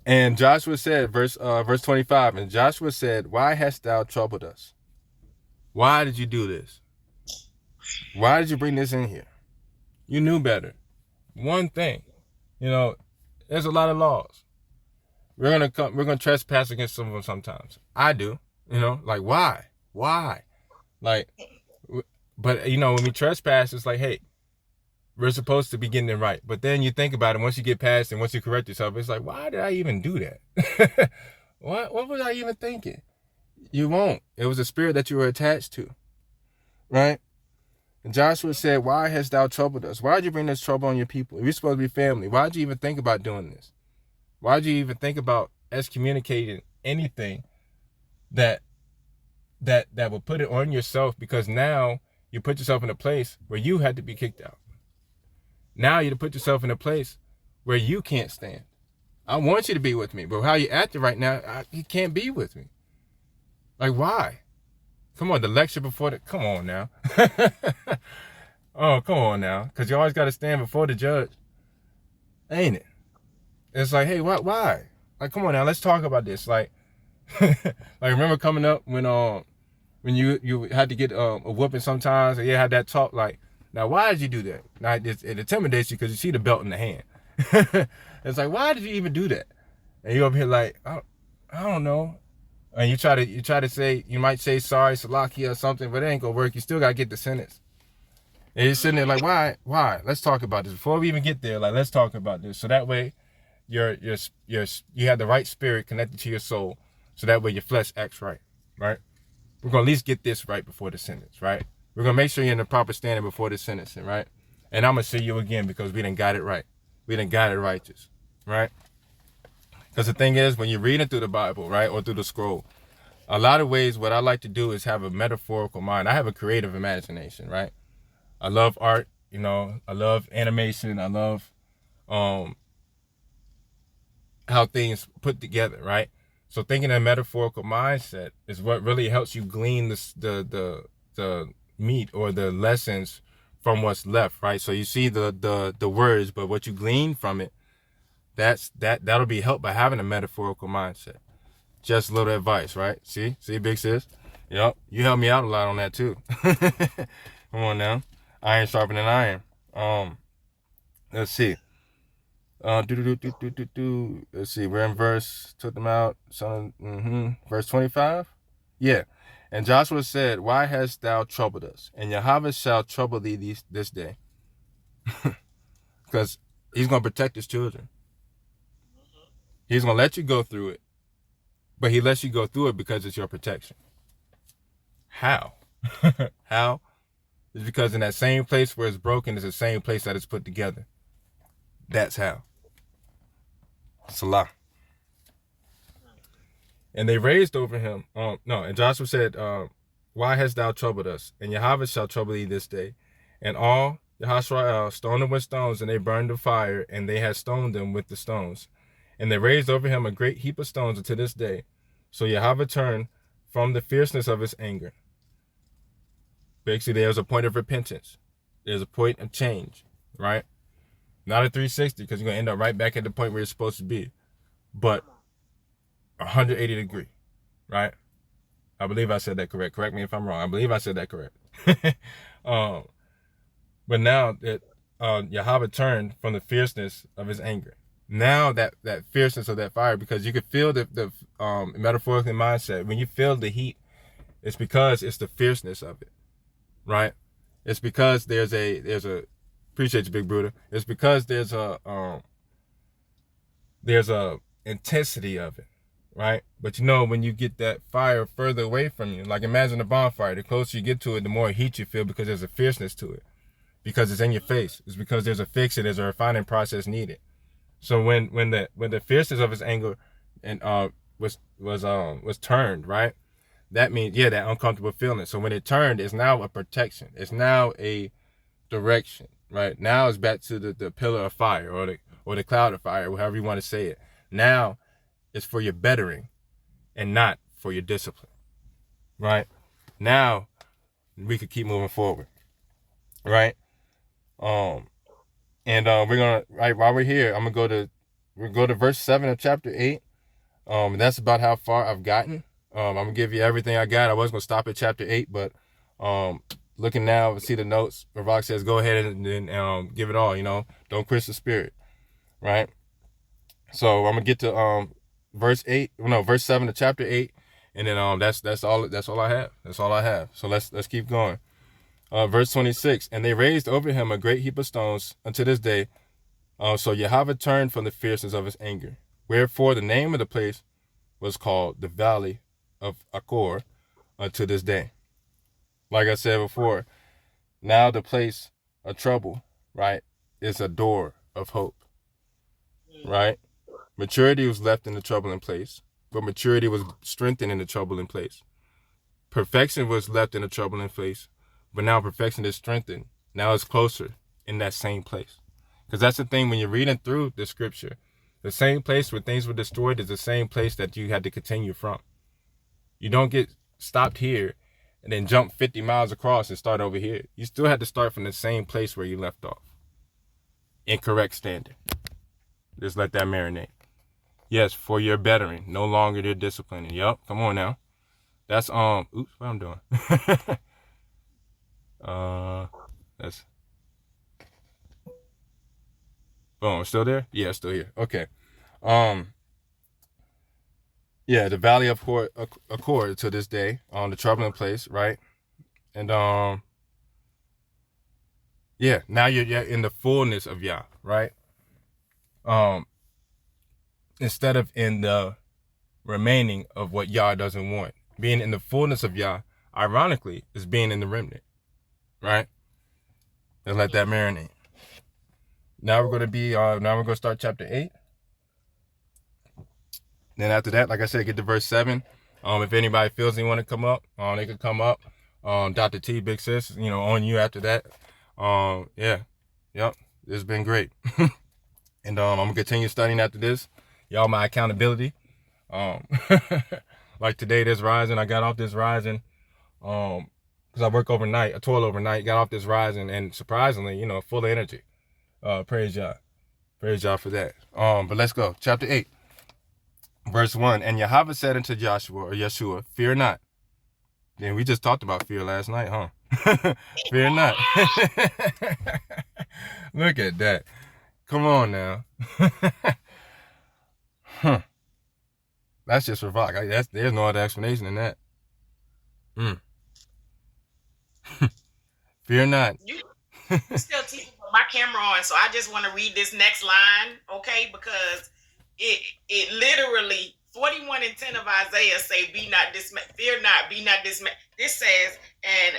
And Joshua said, verse 25, and Joshua said, why hast thou troubled us? Why did you do this? Why did you bring this in here? You knew better. One thing, there's a lot of laws. We're gonna trespass against some of them sometimes. I do, like why? Like, but when we trespass, it's like, hey, we're supposed to be getting it right. But then you think about it, once you get past and once you correct yourself, it's like, why did I even do that? What was I even thinking? You won't. It was a spirit that you were attached to, right? And Joshua said, why hast thou troubled us? Why did you bring this trouble on your people? We're supposed to be family. Why did you even think about doing this? Why did you even think about excommunicating anything that will put it on yourself? Because now you put yourself in a place where you had to be kicked out. Now you put yourself in a place where you can't stand. I want you to be with me, but how you acting right now, you can't be with me. Like, why? Come on, the lecture before come on now. Oh, come on now. Because you always got to stand before the judge. Ain't it? It's like, hey, why? Like, come on now, let's talk about this. Like, remember coming up when you had to get a whooping sometimes, and you had that talk, like, now, why did you do that? Now, it intimidates you because you see the belt in the hand. It's like, why did you even do that? And you over here like, I don't know. And you try to say, you might say sorry, Salakia or something, but it ain't gonna work. You still gotta get the sentence. And you're sitting there like, why? Let's talk about this. Before we even get there, like, let's talk about this. So that way, you have the right spirit connected to your soul, so that way your flesh acts right, right? We're gonna at least get this right before the sentence, right? We're gonna make sure you're in the proper standing before the sentencing, right? And I'm gonna see you again because we done got it right. We done got it righteous, right? Because the thing is, when you're reading through the Bible, right, or through the scroll, a lot of ways what I like to do is have a metaphorical mind. I have a creative imagination, right? I love art, you know, I love animation, I love how things put together, right? So thinking in a metaphorical mindset is what really helps you glean the meat or the lessons from what's left, right? So you see the words, but what you glean from it, that'll be helped by having a metaphorical mindset. Just a little advice, right? See, big sis. Yep, you helped me out a lot on that too. Come on now, iron sharpening iron. Let's see. Let's see. We're in verse. Took them out. Verse 25. Yeah. And Joshua said, "Why hast thou troubled us? And Yahweh shall trouble thee this day." Because he's going to protect his children. He's going to let you go through it. But he lets you go through it because it's your protection. How? How? It's because in that same place where it's broken is the same place that it's put together. That's how. Salah. And they raised over him. And Joshua said, "Why hast thou troubled us? And Yahweh shall trouble thee this day." And all the Yisrael stoned them with stones, and they burned the fire, and they had stoned them with the stones. And they raised over him a great heap of stones unto this day. So Yahweh turned from the fierceness of his anger. Basically, there's a point of repentance. There's a point of change, right? Not a 360, because you're going to end up right back at the point where you're supposed to be. But 180 degree, right? I believe I said that correct. Correct me if I'm wrong. I believe I said that correct. But now that Yahweh turned from the fierceness of his anger. Now that fierceness of that fire, because you could feel the metaphorical mindset. When you feel the heat, it's because it's the fierceness of it, right? It's because there's a appreciate you, Big Bruder. It's because there's a intensity of it, right? But you know, when you get that fire further away from you, like imagine a bonfire, the closer you get to it, the more heat you feel because there's a fierceness to it, because it's in your face. It's because there's a fix, there's a refining process needed. So when the fierceness of his anger and was turned, right? That means, yeah, that uncomfortable feeling. So when it turned, it's now a protection. It's now a direction, right? Now it's back to the pillar of fire or the cloud of fire, however you want to say it. Now it's for your bettering and not for your discipline, right? Now we could keep moving forward, right? And we're gonna, right, while we're here, we'll go to verse 7 of chapter 8. And that's about how far I've gotten. I'm gonna give you everything I got. I was gonna stop at chapter 8, but looking now, see the notes. Ravak says, go ahead and give it all. You know, don't quench the spirit, right? So I'm gonna get to verse 7 of chapter 8, and then that's all I have. That's all I have. So let's keep going. Verse 26, and they raised over him a great heap of stones unto this day. So Yahweh turned from the fierceness of his anger. Wherefore the name of the place was called the Valley of Achor unto this day. Like I said before, now the place of trouble, right, is a door of hope, right? Maturity was left in the troubling place, but maturity was strengthened in the troubling place. Perfection was left in the troubling place, but now perfection is strengthened. Now it's closer in that same place. Because that's the thing when you're reading through the scripture, the same place where things were destroyed is the same place that you had to continue from. You don't get stopped here and then jump 50 miles across and start over here. You still had to start from the same place where you left off. Incorrect standard. Just let that marinate. Yes, for your bettering, no longer their disciplining. Yup, come on now. That's oops, what I'm doing. That's boom, still there? Yeah, still here. Okay. Yeah, the Valley of Achor to this day, the troubling place, right? And yeah, now you're in the fullness of Yah, right? instead of in the remaining of what Yah doesn't want. Being in the fullness of Yah, ironically, is being in the remnant, right? And let that marinate. Now we're going to start chapter 8. Then after that, like I said, get to verse 7. If anybody feels they want to come up, they can come up. Dr. T, Big Sis, on you after that. Yeah. Yep. It's been great. And I'm going to continue studying after this. Y'all my accountability. Like today, this rising, I got off this rising. Because I work overnight, I toil overnight, got off this rising, and surprisingly, full of energy. Praise Yah. Praise Yah for that. But let's go. Chapter 8. Verse 1, and Yahweh said unto Joshua, or Yeshua, fear not. Then we just talked about fear last night, huh? Fear not. Look at that. Come on now. Huh. That's just Ravak. There's no other explanation than that. Fear not. You still teaching with my camera on, so I just want to read this next line, okay? Because it literally 41:10 of Isaiah say, "Be not dismayed, fear not, be not dismayed." This says, and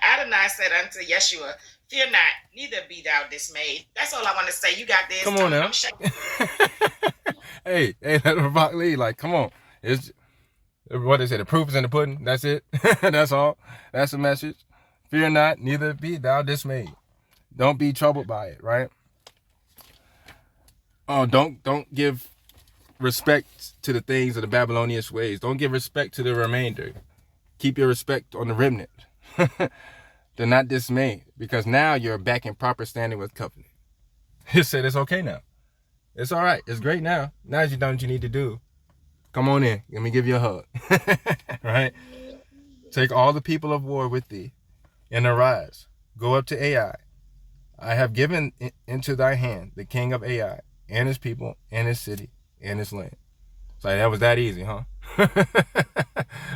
Adonai said unto Yeshua, "Fear not, neither be thou dismayed." That's all I want to say. You got this. Come on now. hey, let Ravak lead. Like, come on. It's what is it? The proof is in the pudding. That's it. That's all. That's the message. Fear not, neither be thou dismayed. Don't be troubled by it, right? Oh, don't give respect to the things of the Babylonian ways. Don't give respect to the remainder. Keep your respect on the remnant. They're not dismayed, because now you're back in proper standing with covenant. He said it's okay now. It's all right. It's great now. Now that you've done what you need to do, come on in. Let me give you a hug. Right? Take all the people of war with thee and arise. Go up to Ai. I have given into thy hand the king of Ai and his people and his city and his land. So that was that easy, huh?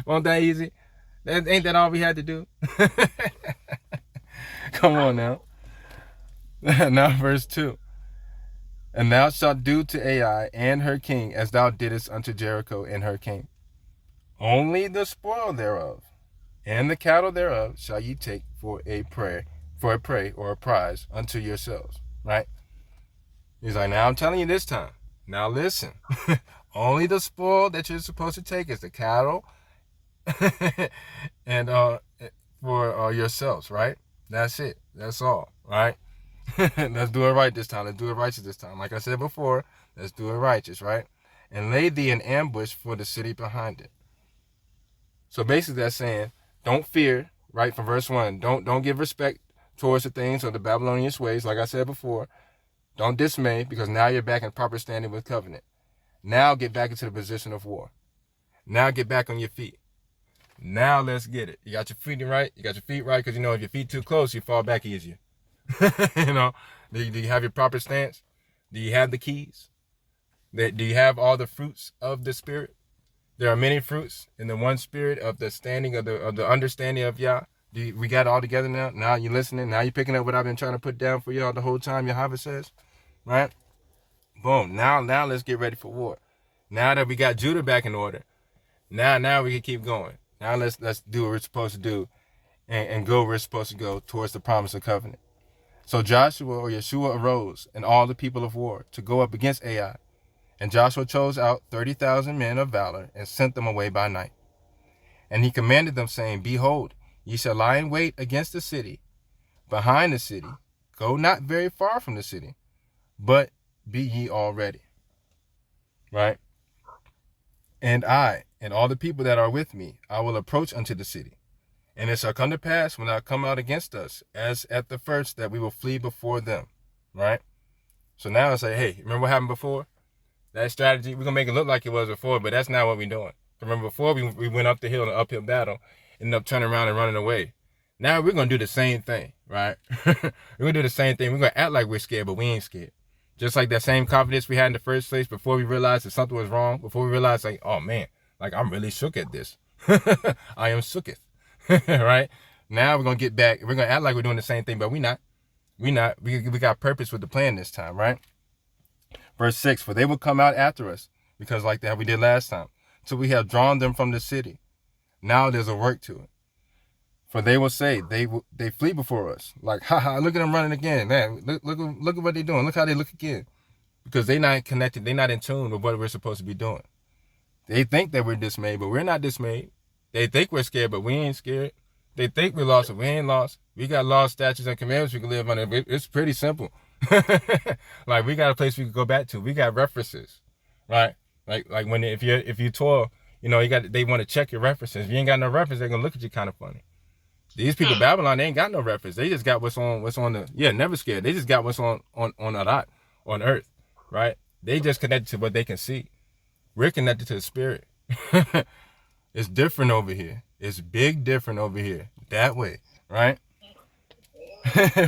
Wasn't that easy? Ain't that all we had to do? Come on now. Now verse 2. And thou shalt do to Ai and her king as thou didst unto Jericho and her king. Only the spoil thereof and the cattle thereof shall ye take for a prey or a prize unto yourselves. Right? He's like, now I'm telling you this time. Now listen. Only the spoil that you're supposed to take is the cattle and for yourselves, right? That's it. That's all, right? Let's do it right this time. Let's do it righteous this time. Like I said before, let's do it righteous, right? And lay thee an ambush for the city behind it. So basically that's saying, don't fear, right? From verse 1, don't give respect towards the things of the Babylonian ways. Like I said before, don't dismay, because now you're back in proper standing with covenant. Now get back into the position of war. Now get back on your feet. Now let's get it. You got your feet right. You got your feet right, because if your feet too close, you fall back easier. Do you have your proper stance? Do you have the keys? Do you have all the fruits of the Spirit? There are many fruits in the one Spirit of the standing of the understanding of Yah. We got it all together now? Now you're listening. Now you're picking up what I've been trying to put down for y'all the whole time, Yahweh says. Right? Boom. Now let's get ready for war. Now that we got Judah back in order, now we can keep going. Now let's do what we're supposed to do and go where we're supposed to go towards the promise of covenant. So Joshua or Yeshua arose and all the people of war to go up against Ai. And Joshua chose out 30,000 men of valor and sent them away by night. And he commanded them, saying, Behold, ye shall lie in wait against the city, behind the city. Go not very far from the city, but be ye all ready. Right? And I and all the people that are with me, I will approach unto the city. And it shall come to pass when thou come out against us, as at the first, that we will flee before them. Right? So now I say, hey, remember what happened before? That strategy, we're going to make it look like it was before, but that's not what we're doing. Remember before, we went up the hill in an uphill battle, ended up turning around and running away. Now we're going to do the same thing, right? We're going to do the same thing. We're going to act like we're scared, but we ain't scared. Just like that same confidence we had in the first place before we realized that something was wrong, before we realized, like, oh man, like I'm really shook at this. I am shooketh. Right? Now we're going to get back. We're going to act like we're doing the same thing, but we not. We got purpose with the plan this time, right? Verse 6, for they will come out after us because like that we did last time, till we have drawn them from the city. Now there's a work to it. For they will say, they flee before us. Like, haha, look at them running again. Man, look at what they're doing. Look how they look again. Because they're not connected. They're not in tune with what we're supposed to be doing. They think that we're dismayed, but we're not dismayed. They think we're scared, but we ain't scared. They think we're lost, but we ain't lost. We got laws, statutes, and commandments we can live under. It's pretty simple. Like, we got a place we can go back to. We got references, right? Like when if you toil, you know, they want to check your references. If you ain't got no reference, they're gonna look at you kind of funny. These people, Babylon, they ain't got no reference. They just got what's on the, never scared. They just got what's on Arat, on earth, right? They just connected to what they can see. We're connected to the spirit. It's different over here. It's big different over here. That way, right?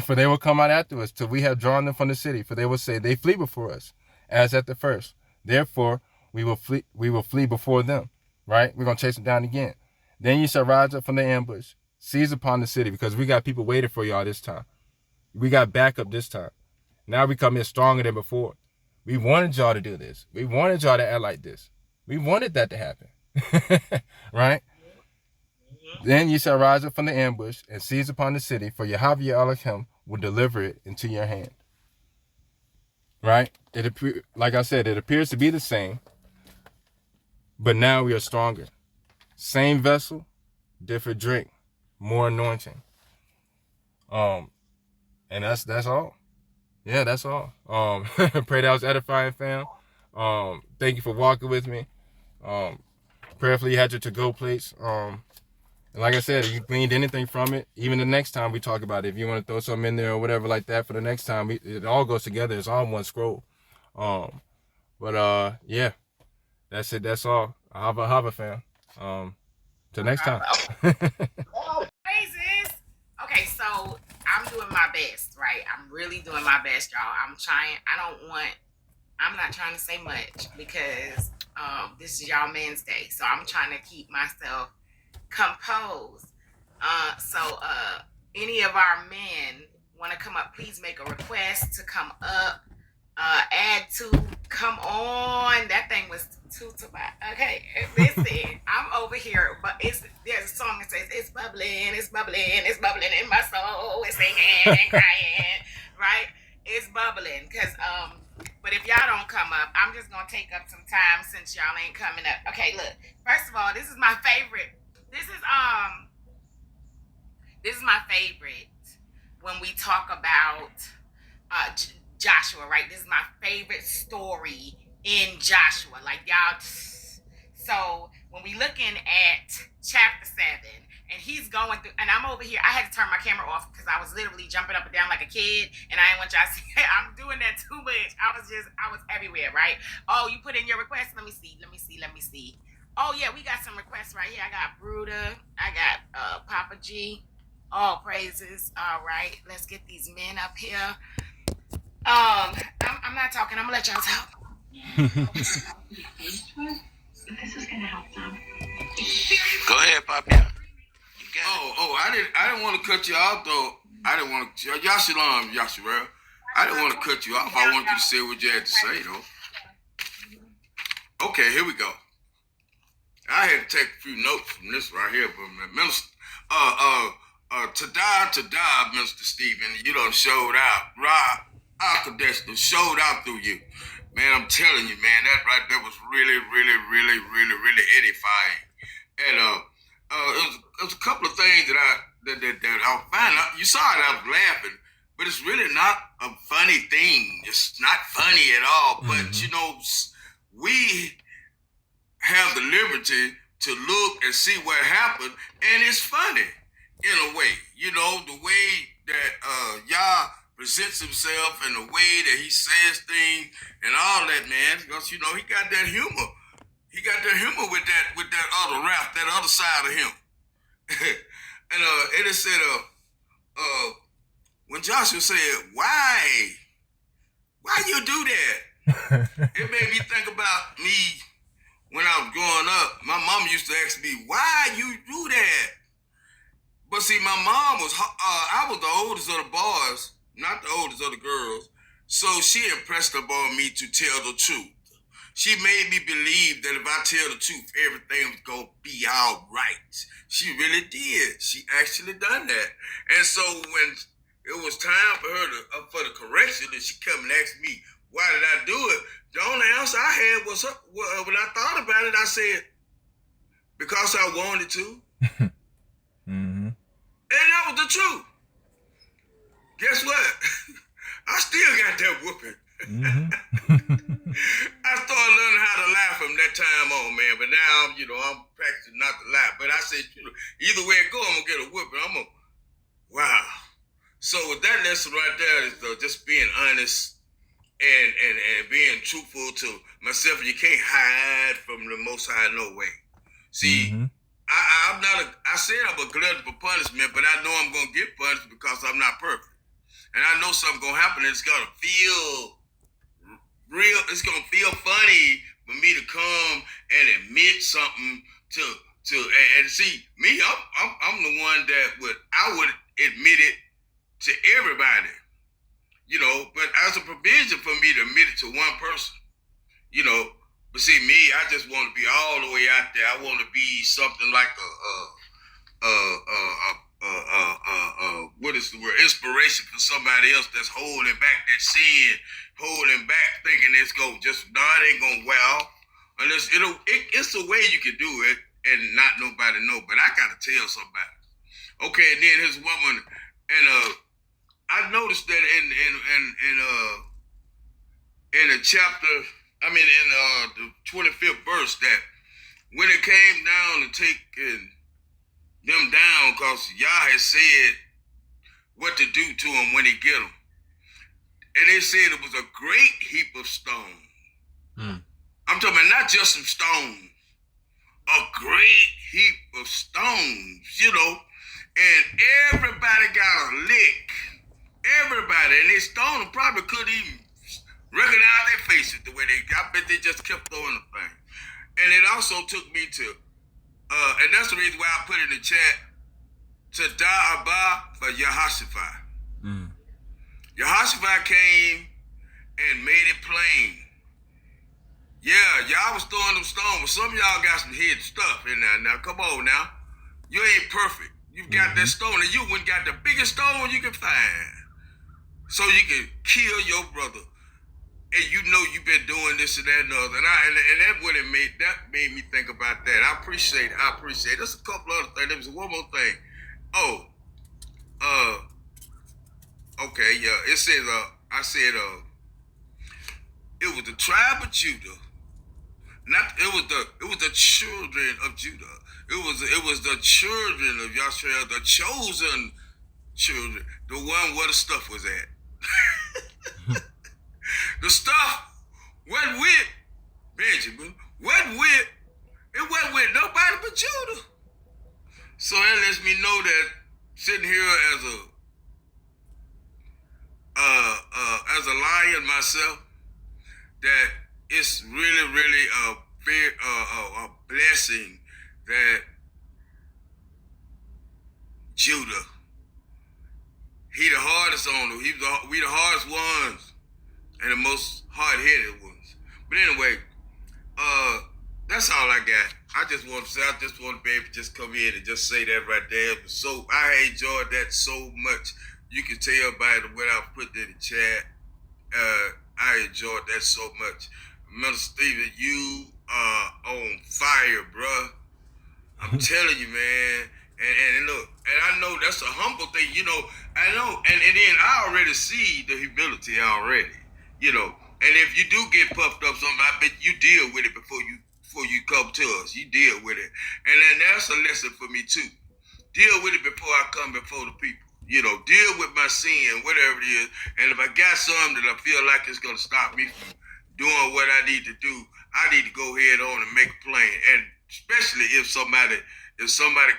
For they will come out after us till we have drawn them from the city. For they will say, they flee before us, as at the first. Therefore, we will flee before them, right? We're going to chase them down again. Then you shall rise up from the ambush, seize upon the city, because we got people waiting for y'all this time. We got backup this time. Now we come in stronger than before. We wanted y'all to do this. We wanted y'all to act like this. We wanted that to happen. Right? Then you shall rise up from the ambush and seize upon the city, for Yahweh Elohim will deliver it into your hand. Right? Like I said, it appears to be the same, but now we are stronger. Same vessel, different drink, more anointing. And that's all. Yeah, that's all. Pray that was edifying, fam. Thank you for walking with me. Prayerfully you had your to-go plates. And like I said, if you gleaned anything from it, even the next time we talk about it, if you want to throw something in there or whatever like that for the next time, it all goes together. It's all one scroll. Yeah, that's it. That's all. Hava, fam. Till next time. Praises. Okay, so I'm doing my best, right? I'm really doing my best, y'all. I'm trying. I'm not trying to say much because this is y'all men's day. So I'm trying to keep myself composed. So any of our men want to come up, please make a request to come up. Add to, come on. That thing was too bad. Okay, listen, I'm over here, but there's a song that says it's bubbling in my soul, it's singing and crying, right? It's bubbling, but if y'all don't come up, I'm just gonna take up some time since y'all ain't coming up. Okay, look, first of all, this is my favorite. This is my favorite when we talk about Joshua, right? This is my favorite story in Joshua. Like, y'all, so when we looking at chapter 7, and he's going through, and I'm over here, I had to turn my camera off because I was literally jumping up and down like a kid, and I didn't want y'all to see, I'm doing that too much. I was everywhere, right? Oh, you put in your request? Let me see. Oh, yeah, we got some requests right here. I got Bruda. I got Papa G. All praises. All right, let's get these men up here. I'm not talking. I'm gonna let y'all talk. This is gonna help them. Go ahead, Poppy. I didn't want to cut you off though. I didn't want to. Yashalam, Yasharel. I didn't want to cut you off. I wanted you to say what you had to say though. Okay, here we go. I had to take a few notes from this right here, but Minister, Tadah, Mr. Stephen, you done showed out. Al-Kadesh done showed out through you. Man, I'm telling you, man, that right there was really, really, really, really, really edifying. And it was a couple of things that I found out. You saw it, I was laughing, but it's really not a funny thing. It's not funny at all. But you know, we have the liberty to look and see what happened, and it's funny in a way. You know, the way that Yah presents himself and the way that he says things and all that, man. Because you know he got that humor. He got that humor with that other rap, that other side of him. And it said, when Joshua said, "Why you do that?" It made me think about me when I was growing up. My mom used to ask me, "Why you do that?" But see, my mom was, I was the oldest of the boys, not the oldest of the girls. So she impressed upon me to tell the truth. She made me believe that if I tell the truth, everything was gonna be all right. She really did. She actually done that. And so when it was time for her to for the correction, and she come and asked me, why did I do it? The only answer I had was when I thought about it, I said, because I wanted to. Mm-hmm. And that was the truth. Guess what? I still got that whooping. Mm-hmm. I started learning how to laugh from that time on, man. But now, I'm practicing not to laugh. But I said, either way it go, I'm gonna get a whooping. Wow. So with that lesson right there is just being honest and being truthful to myself. You can't hide from the Most High, no way. See, Mm-hmm. I said I'm a glutton for punishment, but I know I'm gonna get punished because I'm not perfect. And I know something's gonna happen and it's gonna feel real. It's gonna feel funny for me to come and admit something to and see me. I'm the one that I would admit it to everybody, but as a provision for me to admit it to one person, But see, me, I just want to be all the way out there. I want to be something like what is the word? Inspiration for somebody else that's holding back that sin, holding back, thinking it's going just, no, it ain't going to wear off. Unless it's a way you can do it and not nobody know. But I got to tell somebody. Okay, and then his woman, and I noticed that in the chapter, in the 25th verse, that when it came down to taking them down, because Yah had said what to do to them when he get them, and they said it was a great heap of stone. I'm talking about not just some stone, a great heap of stones, and everybody got a lick. Everybody, and they stoned them, probably couldn't even recognize their faces the way I bet they just kept throwing the thing. And it also took me to, and that's the reason why I put in the chat, to Abba for Yehoshaphat. Yehoshaphat came and made it plain. Yeah, y'all was throwing them stones, but some of y'all got some hidden stuff in there. Now, come on now. You ain't perfect. You got that stone, and you went got the biggest stone you can find. So you can kill your brother. And you've been doing this and that and the other. And that made me think about that. I appreciate it. There's a couple other things. There was one more thing. Okay, yeah. It says, I said, it was the tribe of Judah. It was the children of Judah. It was the children of Yashrael, the chosen children, the one where the stuff was at. The stuff wasn't with Benjamin, it wasn't with nobody but Judah. So that lets me know that sitting here as a lion myself, that it's really, really a blessing that Judah, he the hardest on them. We the hardest ones and the most hard-headed ones. But anyway, that's all I got. I just want to be able to just come in and just say that right there. So I enjoyed that so much. You can tell by the way I put it in the chat. I enjoyed that so much. Minister Stephen, you are on fire, bruh. I'm telling you, man. And look, and I know that's a humble thing, I know, and then I already see the humility already, And if you do get puffed up something, I bet you deal with it before you come to us. You deal with it. And then that's a lesson for me too. Deal with it before I come before the people. Deal with my sin, whatever it is. And if I got something that I feel like it's gonna stop me from doing what I need to do, I need to go ahead on and make a plan. And especially if somebody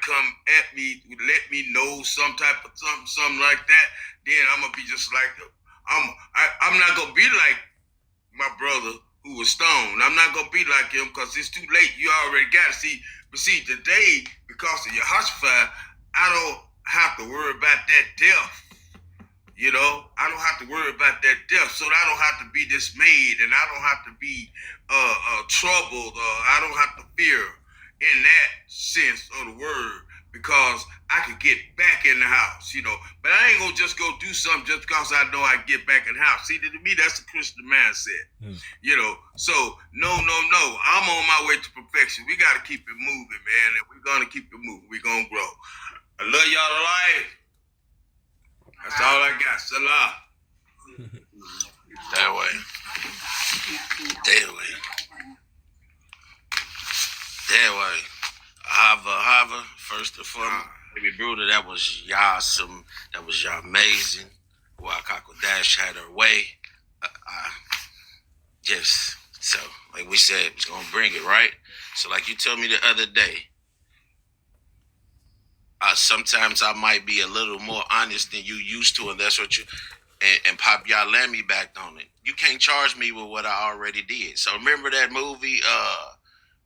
come at me, let me know some type of something like that, then I'm gonna be just like them. I'm not gonna be like my brother who was stoned. I'm not gonna be like him because it's too late. You already got it. But today, because of Yehoshaphat, I don't have to worry about that death. You know, I don't have to worry about that death, so I don't have to be dismayed, and I don't have to be troubled. I don't have to fear in that sense of the word, because I could get back in the house, you know. But I ain't gonna just go do something just because I know I get back in the house. See, to me, that's the Christian mindset, you know. So no, I'm on my way to perfection. We gotta keep it moving, man, and we're gonna keep it moving. We're gonna grow. I love y'all to life. That's all I got. Salah. That way. That way. That way. Hava, first and foremost. Baby Bruder, that was y'awesome. That was y'all amazing. Wakako Dash had her way. Yes. So, like we said, it's going to bring it, right? So, like you told me the other day, sometimes I might be a little more honest than you used to, and that's what you and Pop y'all land me back on it. You can't charge me with what I already did. So remember that movie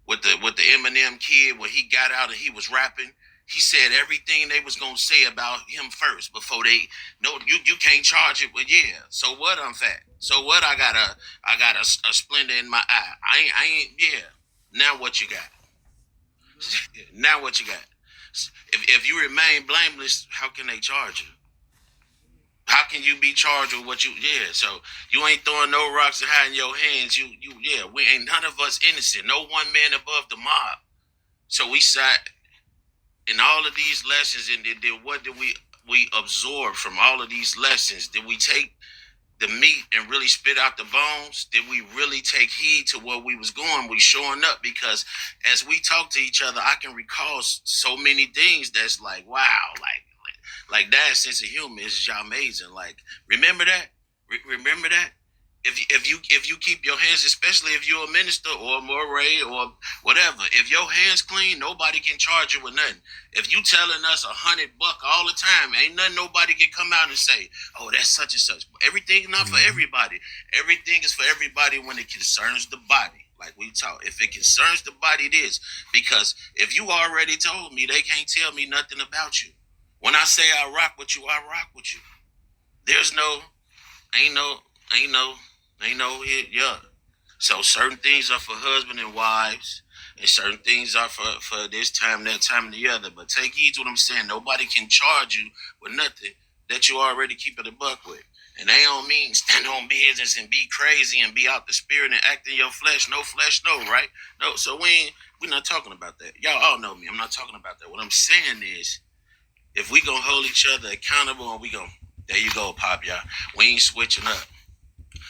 with the Eminem kid when he got out and he was rapping? He said everything they was gonna say about him first before they you can't charge it. But yeah, so what? I'm fat. So what? I got a splinter in my eye. I ain't yeah. Now what you got? Now what you got? If you remain blameless, how can they charge you? How can you be charged with what you? Yeah, so you ain't throwing no rocks and hiding your hands. We ain't none of us innocent. No one man above the mob. So we sat in all of these lessons, and then what did we absorb from all of these lessons? Did we take the meat and really spit out the bones? Did we really take heed to where we was going? We showing up, because as we talk to each other, I can recall so many things that's like, wow, like that sense of humor is amazing. Like, remember that? Remember that? If you keep your hands, especially if you're a minister or a moray or whatever, if your hands clean, nobody can charge you with nothing. If you telling us $100 all the time, ain't nothing nobody can come out and say, oh, that's such and such. Everything is not for everybody. Everything is for everybody when it concerns the body. Like we talk, if it concerns the body, it is. Because if you already told me, they can't tell me nothing about you. When I say I rock with you, I rock with you. There's ain't no, yeah. So certain things are for husband and wives, and certain things are for this time, that time, and the other. But take heed to what I'm saying. Nobody can charge you with nothing that you already keep it a buck with. And they don't mean stand on business and be crazy and be out the spirit and act in your flesh. No flesh, no, right? No, so we're not talking about that. Y'all all know me. I'm not talking about that. What I'm saying is, if we gonna hold each other accountable, and there you go, Pop, y'all. We ain't switching up.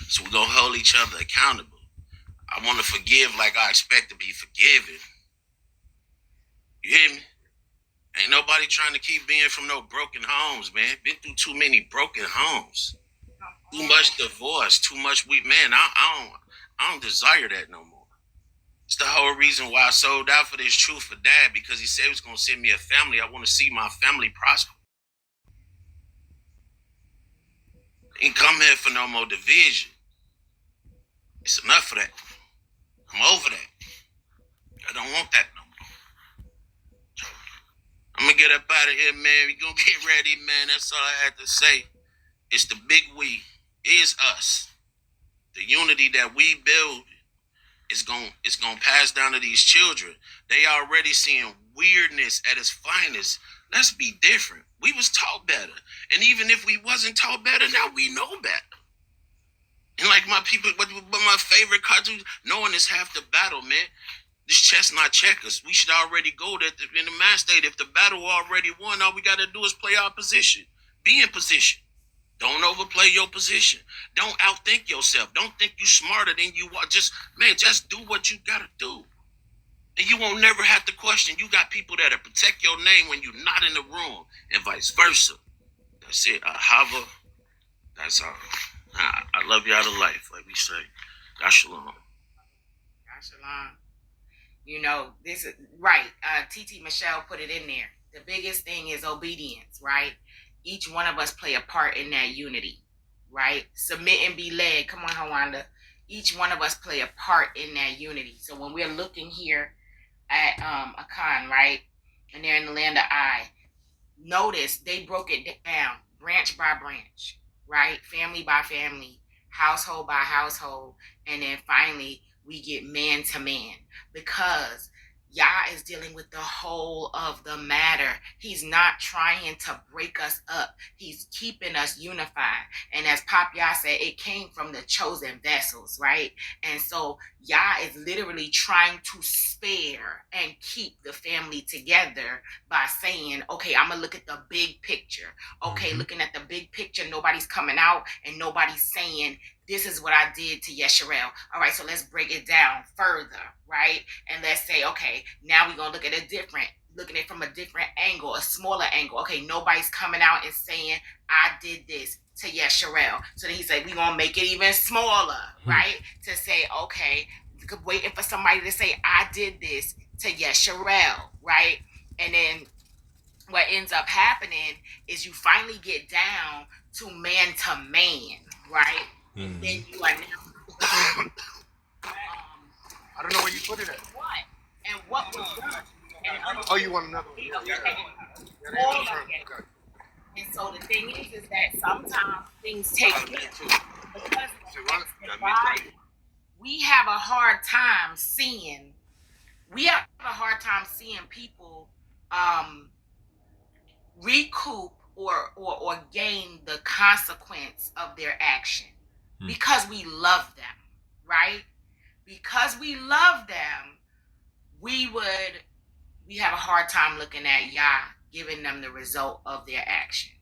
So we gonna hold each other accountable. I want to forgive like I expect to be forgiven. You hear me? Ain't nobody trying to keep being from no broken homes, man. Been through too many broken homes. Too much divorce, too much man. I don't desire that no more. It's the whole reason why I sold out for this truth for Dad, because he said he was gonna send me a family. I want to see my family prosper. Ain't come here for no more division. It's enough of that. I'm over that. I don't want that no more. I'm gonna get up out of here, man. We gonna get ready, man. That's all I had to say. It's the big we. Is us. The unity that we build is gonna pass down to these children. They already seeing weirdness at its finest. Let's be different. We was taught better. And even if we wasn't taught better, now we know better. And like my people, but my favorite cartoons, knowing is half the battle, man. This chess not checkers. We should already go there in the match state. If the battle already won, all we got to do is play our position. Be in position. Don't overplay your position. Don't outthink yourself. Don't think you smarter than you are. Just do what you got to do. And you won't never have to question. You got people that'll protect your name when you're not in the room, and vice versa. That's it. Hava. That's all. I love y'all to life, like we say. God shalom. God shalom. You know, this is right. TT Michelle put it in there. The biggest thing is obedience, right? Each one of us play a part in that unity, right? Submit and be led. Come on, Hawanda. Each one of us play a part in that unity. So when we're looking here at Akan, right? And they're in the land of I, notice they broke it down branch by branch. right? Family by family, household by household, and then finally we get man to man, because Yah is dealing with the whole of the matter. He's not trying to break us up. He's keeping us unified. And as Pop Yah said, it came from the chosen vessels, right? And so Yah is literally trying to spare and keep the family together by saying, okay, I'm gonna look at the big picture. Okay, looking at the big picture, nobody's coming out and nobody's saying, this is what I did to Yesharel. All right, so let's break it down further, right? And let's say, okay, now we're gonna looking at it from a different angle, a smaller angle. Okay, nobody's coming out and saying, I did this to Yesharel. So then he said, we're gonna make it even smaller, right? To say, okay, waiting for somebody to say, I did this to Yesharel, right? And then what ends up happening is you finally get down to man, right? And then you are now I don't know where you put it at. what? And what was done. Oh, you want another one? All of it. And so the thing is that sometimes things take place because we have a hard time seeing people recoup or gain the consequence of their action because we love them, right? Because we love them, we have a hard time looking at Yah giving them the result of their actions.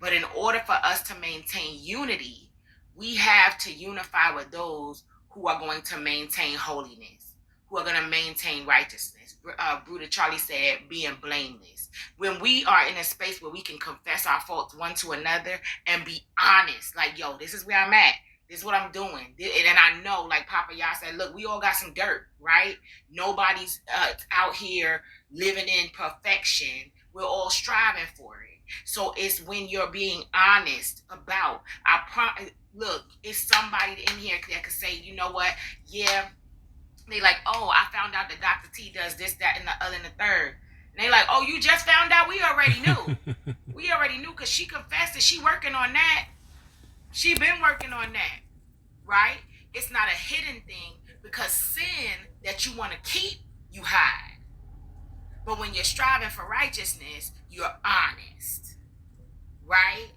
But in order for us to maintain unity, we have to unify with those who are going to maintain holiness, who are going to maintain righteousness. Bruder Charlie said, being blameless. When we are in a space where we can confess our faults one to another and be honest, like, yo, this is where I'm at. This is what I'm doing. And I know, like Papa Yah said, look, we all got some dirt, right? Nobody's out here living in perfection. We're all striving for it. So it's when you're being honest about, look, it's somebody in here that could say, you know what? Yeah, they like, oh, I found out that Dr. T does this, that, and the other, and the third. And they like, oh, you just found out? We already knew. We already knew because she confessed that she working on that. She been working on that, right? It's not a hidden thing because sin that you want to keep, you hide. But when you're striving for righteousness, you're honest, right?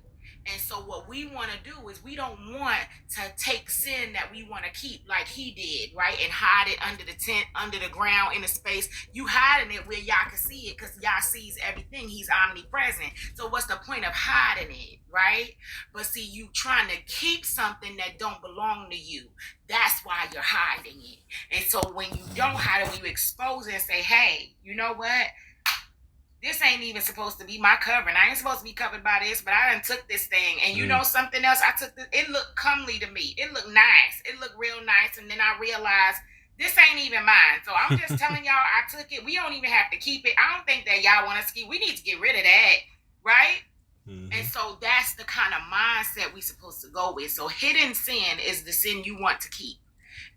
And so what we want to do is we don't want to take sin that we want to keep like he did, right? And hide it under the tent, under the ground, in a space. You hiding it where Yah can see it because Yah sees everything. He's omnipresent. So what's the point of hiding it, right? But see, you trying to keep something that don't belong to you. That's why you're hiding it. And so when you don't hide it, when you expose it and say, hey, you know what? This ain't even supposed to be my covering. I ain't supposed to be covered by this, but I done took this thing. And you know something else? I took this. It looked comely to me. It looked nice. It looked real nice. And then I realized this ain't even mine. So I'm just telling y'all I took it. We don't even have to keep it. I don't think that y'all want us to keep. We need to get rid of that, right? And so that's the kind of mindset we supposed to go with. So hidden sin is the sin you want to keep.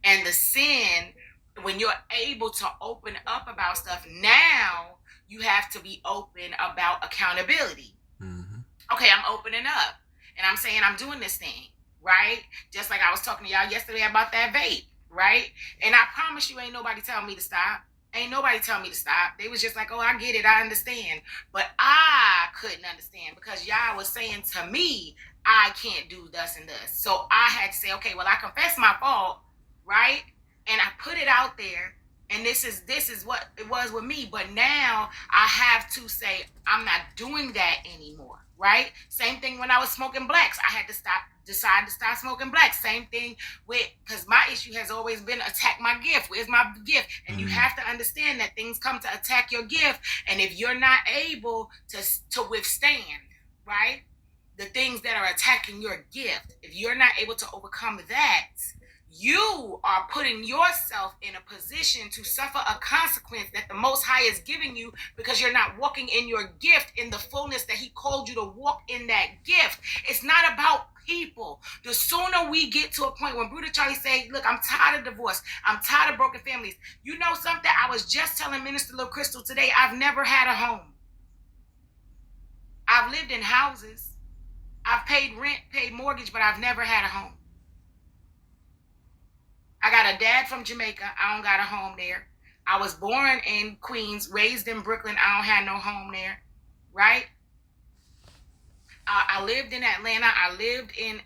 And the sin, when you're able to open up about stuff, now you have to be open about accountability. Okay, I'm opening up and I'm saying I'm doing this thing, right? Just like I was talking to y'all yesterday about that vape, right? And I promise you ain't nobody telling me to stop. Ain't nobody telling me to stop. They was just like, oh, I get it, I understand. But I couldn't understand because Yah was saying to me, I can't do thus and thus. So I had to say, okay, well, I confess my fault, right? And I put it out there. And this is what it was with me. But now I have to say, I'm not doing that anymore, right? Same thing when I was smoking blacks. I had to decide to stop smoking blacks. Same thing with, because my issue has always been attack my gift. Where's my gift? And you have to understand that things come to attack your gift. And if you're not able to withstand, right, the things that are attacking your gift, if you're not able to overcome that, you are putting yourself in a position to suffer a consequence that the Most High is giving you because you're not walking in your gift in the fullness that he called you to walk in that gift. It's not about people. The sooner we get to a point when Bruder Charlie say, look, I'm tired of divorce. I'm tired of broken families. You know something? I was just telling Minister Lil Crystal today, I've never had a home. I've lived in houses. I've paid rent, paid mortgage, but I've never had a home. I got a dad from Jamaica. I don't got a home there. I was born in Queens, raised in Brooklyn. I don't have no home there, right? I lived in Atlanta. I lived in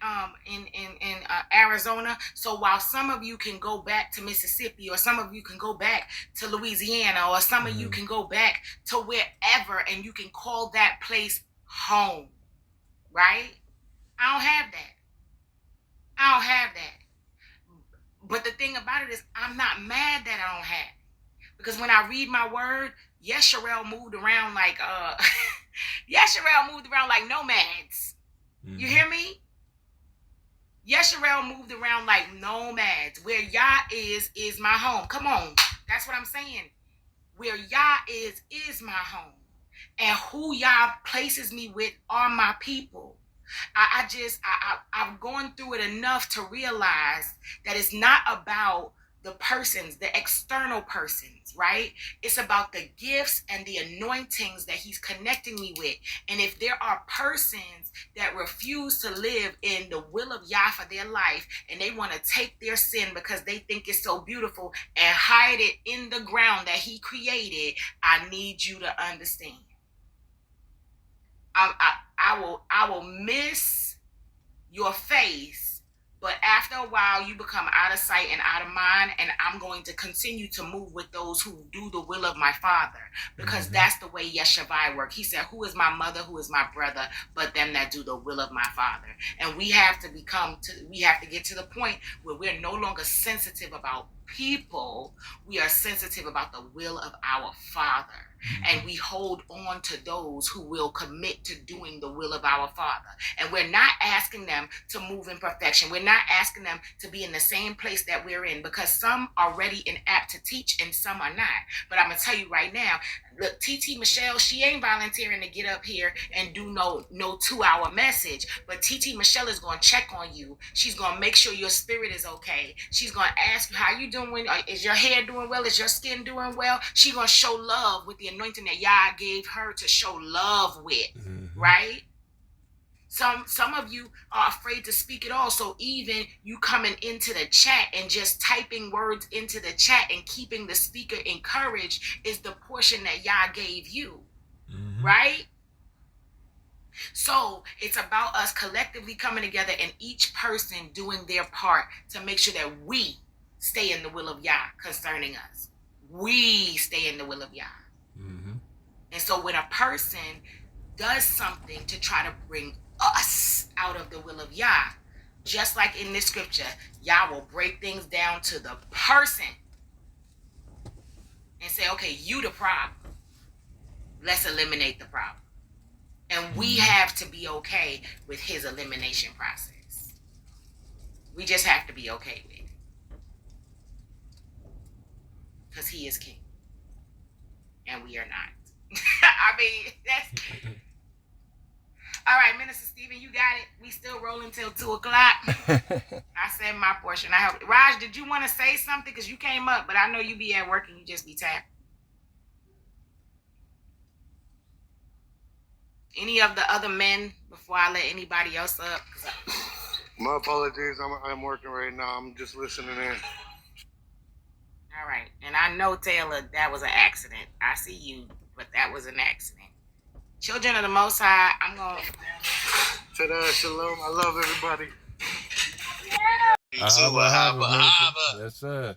Arizona. So while some of you can go back to Mississippi, or some of you can go back to Louisiana, or some of you can go back to wherever, and you can call that place home, right? I don't have that. I don't have that. But the thing about it is, I'm not mad that I don't have it. Because when I read my word, Yesharel moved around like Yesharel moved around like nomads. You hear me? Yesharel moved around like nomads. Where Yah is my home. Come on. That's what I'm saying. Where Yah is my home. And who Yah places me with are my people. I've gone through it enough to realize that it's not about the persons, the external persons, right? It's about the gifts and the anointings that he's connecting me with. And if there are persons that refuse to live in the will of Yah for their life, and they want to take their sin because they think it's so beautiful and hide it in the ground that he created, I need you to understand. I will miss your face, but after a while you become out of sight and out of mind, and I'm going to continue to move with those who do the will of my Father, because that's the way Yeshavai worked. He said, who is my mother, who is my brother, but them that do the will of my Father. And we have to get to the point where we're no longer sensitive about people. We are sensitive about the will of our Father. And we hold on to those who will commit to doing the will of our Father. And we're not asking them to move in perfection. We're not asking them to be in the same place that we're in, because some are ready and apt to teach and some are not. But I'm going to tell you right now, look, TT Michelle, she ain't volunteering to get up here and do no 2-hour message. But TT Michelle is going to check on you. She's going to make sure your spirit is okay. She's going to ask you, how you doing? Is your hair doing well? Is your skin doing well? She's going to show love with the anointing that Yah gave her to show love with, right? Some of you are afraid to speak at all. So even you coming into the chat and just typing words into the chat and keeping the speaker encouraged is the portion that Yah gave you, right? So it's about us collectively coming together and each person doing their part to make sure that we stay in the will of Yah concerning us. We stay in the will of Yah. And so when a person does something to try to bring us out of the will of Yah, just like in this scripture, Yah will break things down to the person and say, okay, you the problem. Let's eliminate the problem. And we have to be okay with his elimination process. We just have to be okay with it. Because he is king. And we are not. I mean, that's... All right, Minister Stephen, you got it. We still rolling till 2 o'clock. I said my portion. I hope. Raj, did you want to say something? Because you came up, but I know you be at work and you just be tapped. Any of the other men before I let anybody else up? My apologies. I'm working right now. I'm just listening in. All right. And I know, Taylor, that was an accident. I see you, but that was an accident. Children of the Most High, I'm going to... Ta-da, shalom. I love everybody. Yes, sir.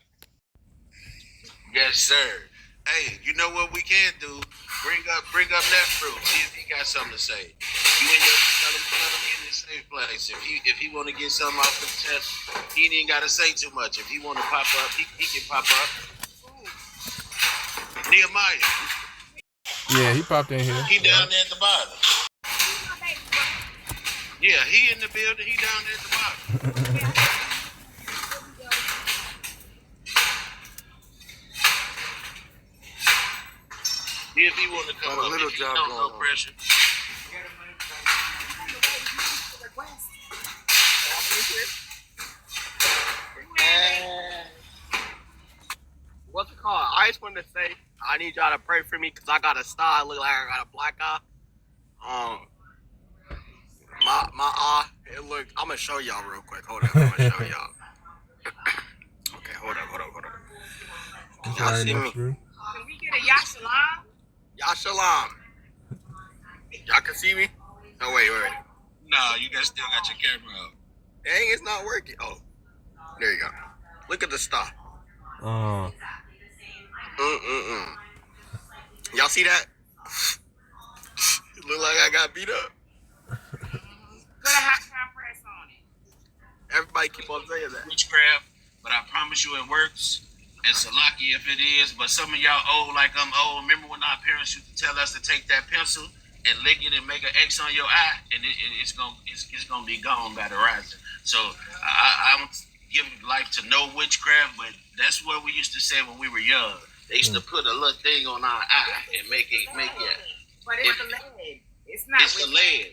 Yes, sir. Hey, you know what we can do? Bring up that fruit. See if he got something to say. You and your tell him in his safe place. If he want to get something off his chest, he ain't even got to say too much. If he want to pop up, he can pop up. Nehemiah. Yeah, he popped in here. He down there at the bottom. Yeah, he in the building. He down there at the bottom. If he want to come up, if he don't, no pressure. What's it called? I just wanted to say I need y'all to pray for me because I got a style. I look like I got a black eye. My gonna show y'all real quick. Hold up, I'm gonna show y'all. Okay, hold up. It's Y'all alright, see me? next bro. Can we get a Yashalam? Y'all shalom. Y'all can see me? Oh wait. No, you guys still got your camera up. Dang, it's not working. Oh, there you go. Look at the star. Y'all see that? It look like I got beat up. Put a hot time press on it. Everybody keep on saying that. Witchcraft, but I promise you it works. And Salaki if it is, but some of y'all old like I'm old. Remember when our parents used to tell us to take that pencil and lick it and make an X on your eye, and it's gonna be gone by the rising. So I don't give life to no witchcraft, but that's what we used to say when we were young. They used to put a little thing on our eye and make it. But it's the lead. It's not. It's the lead.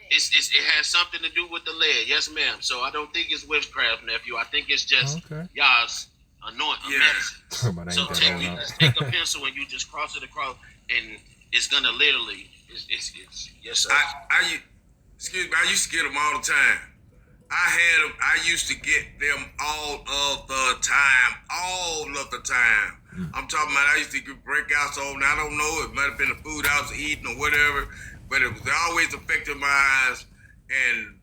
It has something to do with the lead. Yes, ma'am. So I don't think it's witchcraft, nephew. I think it's just y'all's anointing medicine. But I So ain't that take old. a pencil and you just cross it across, and it's gonna literally. It's yes, sir. Excuse me, I used to get them all the time. I used to get them all of the time. I'm talking about I used to get breakouts on. I don't know, it might have been the food I was eating or whatever, but it was always affecting my eyes. And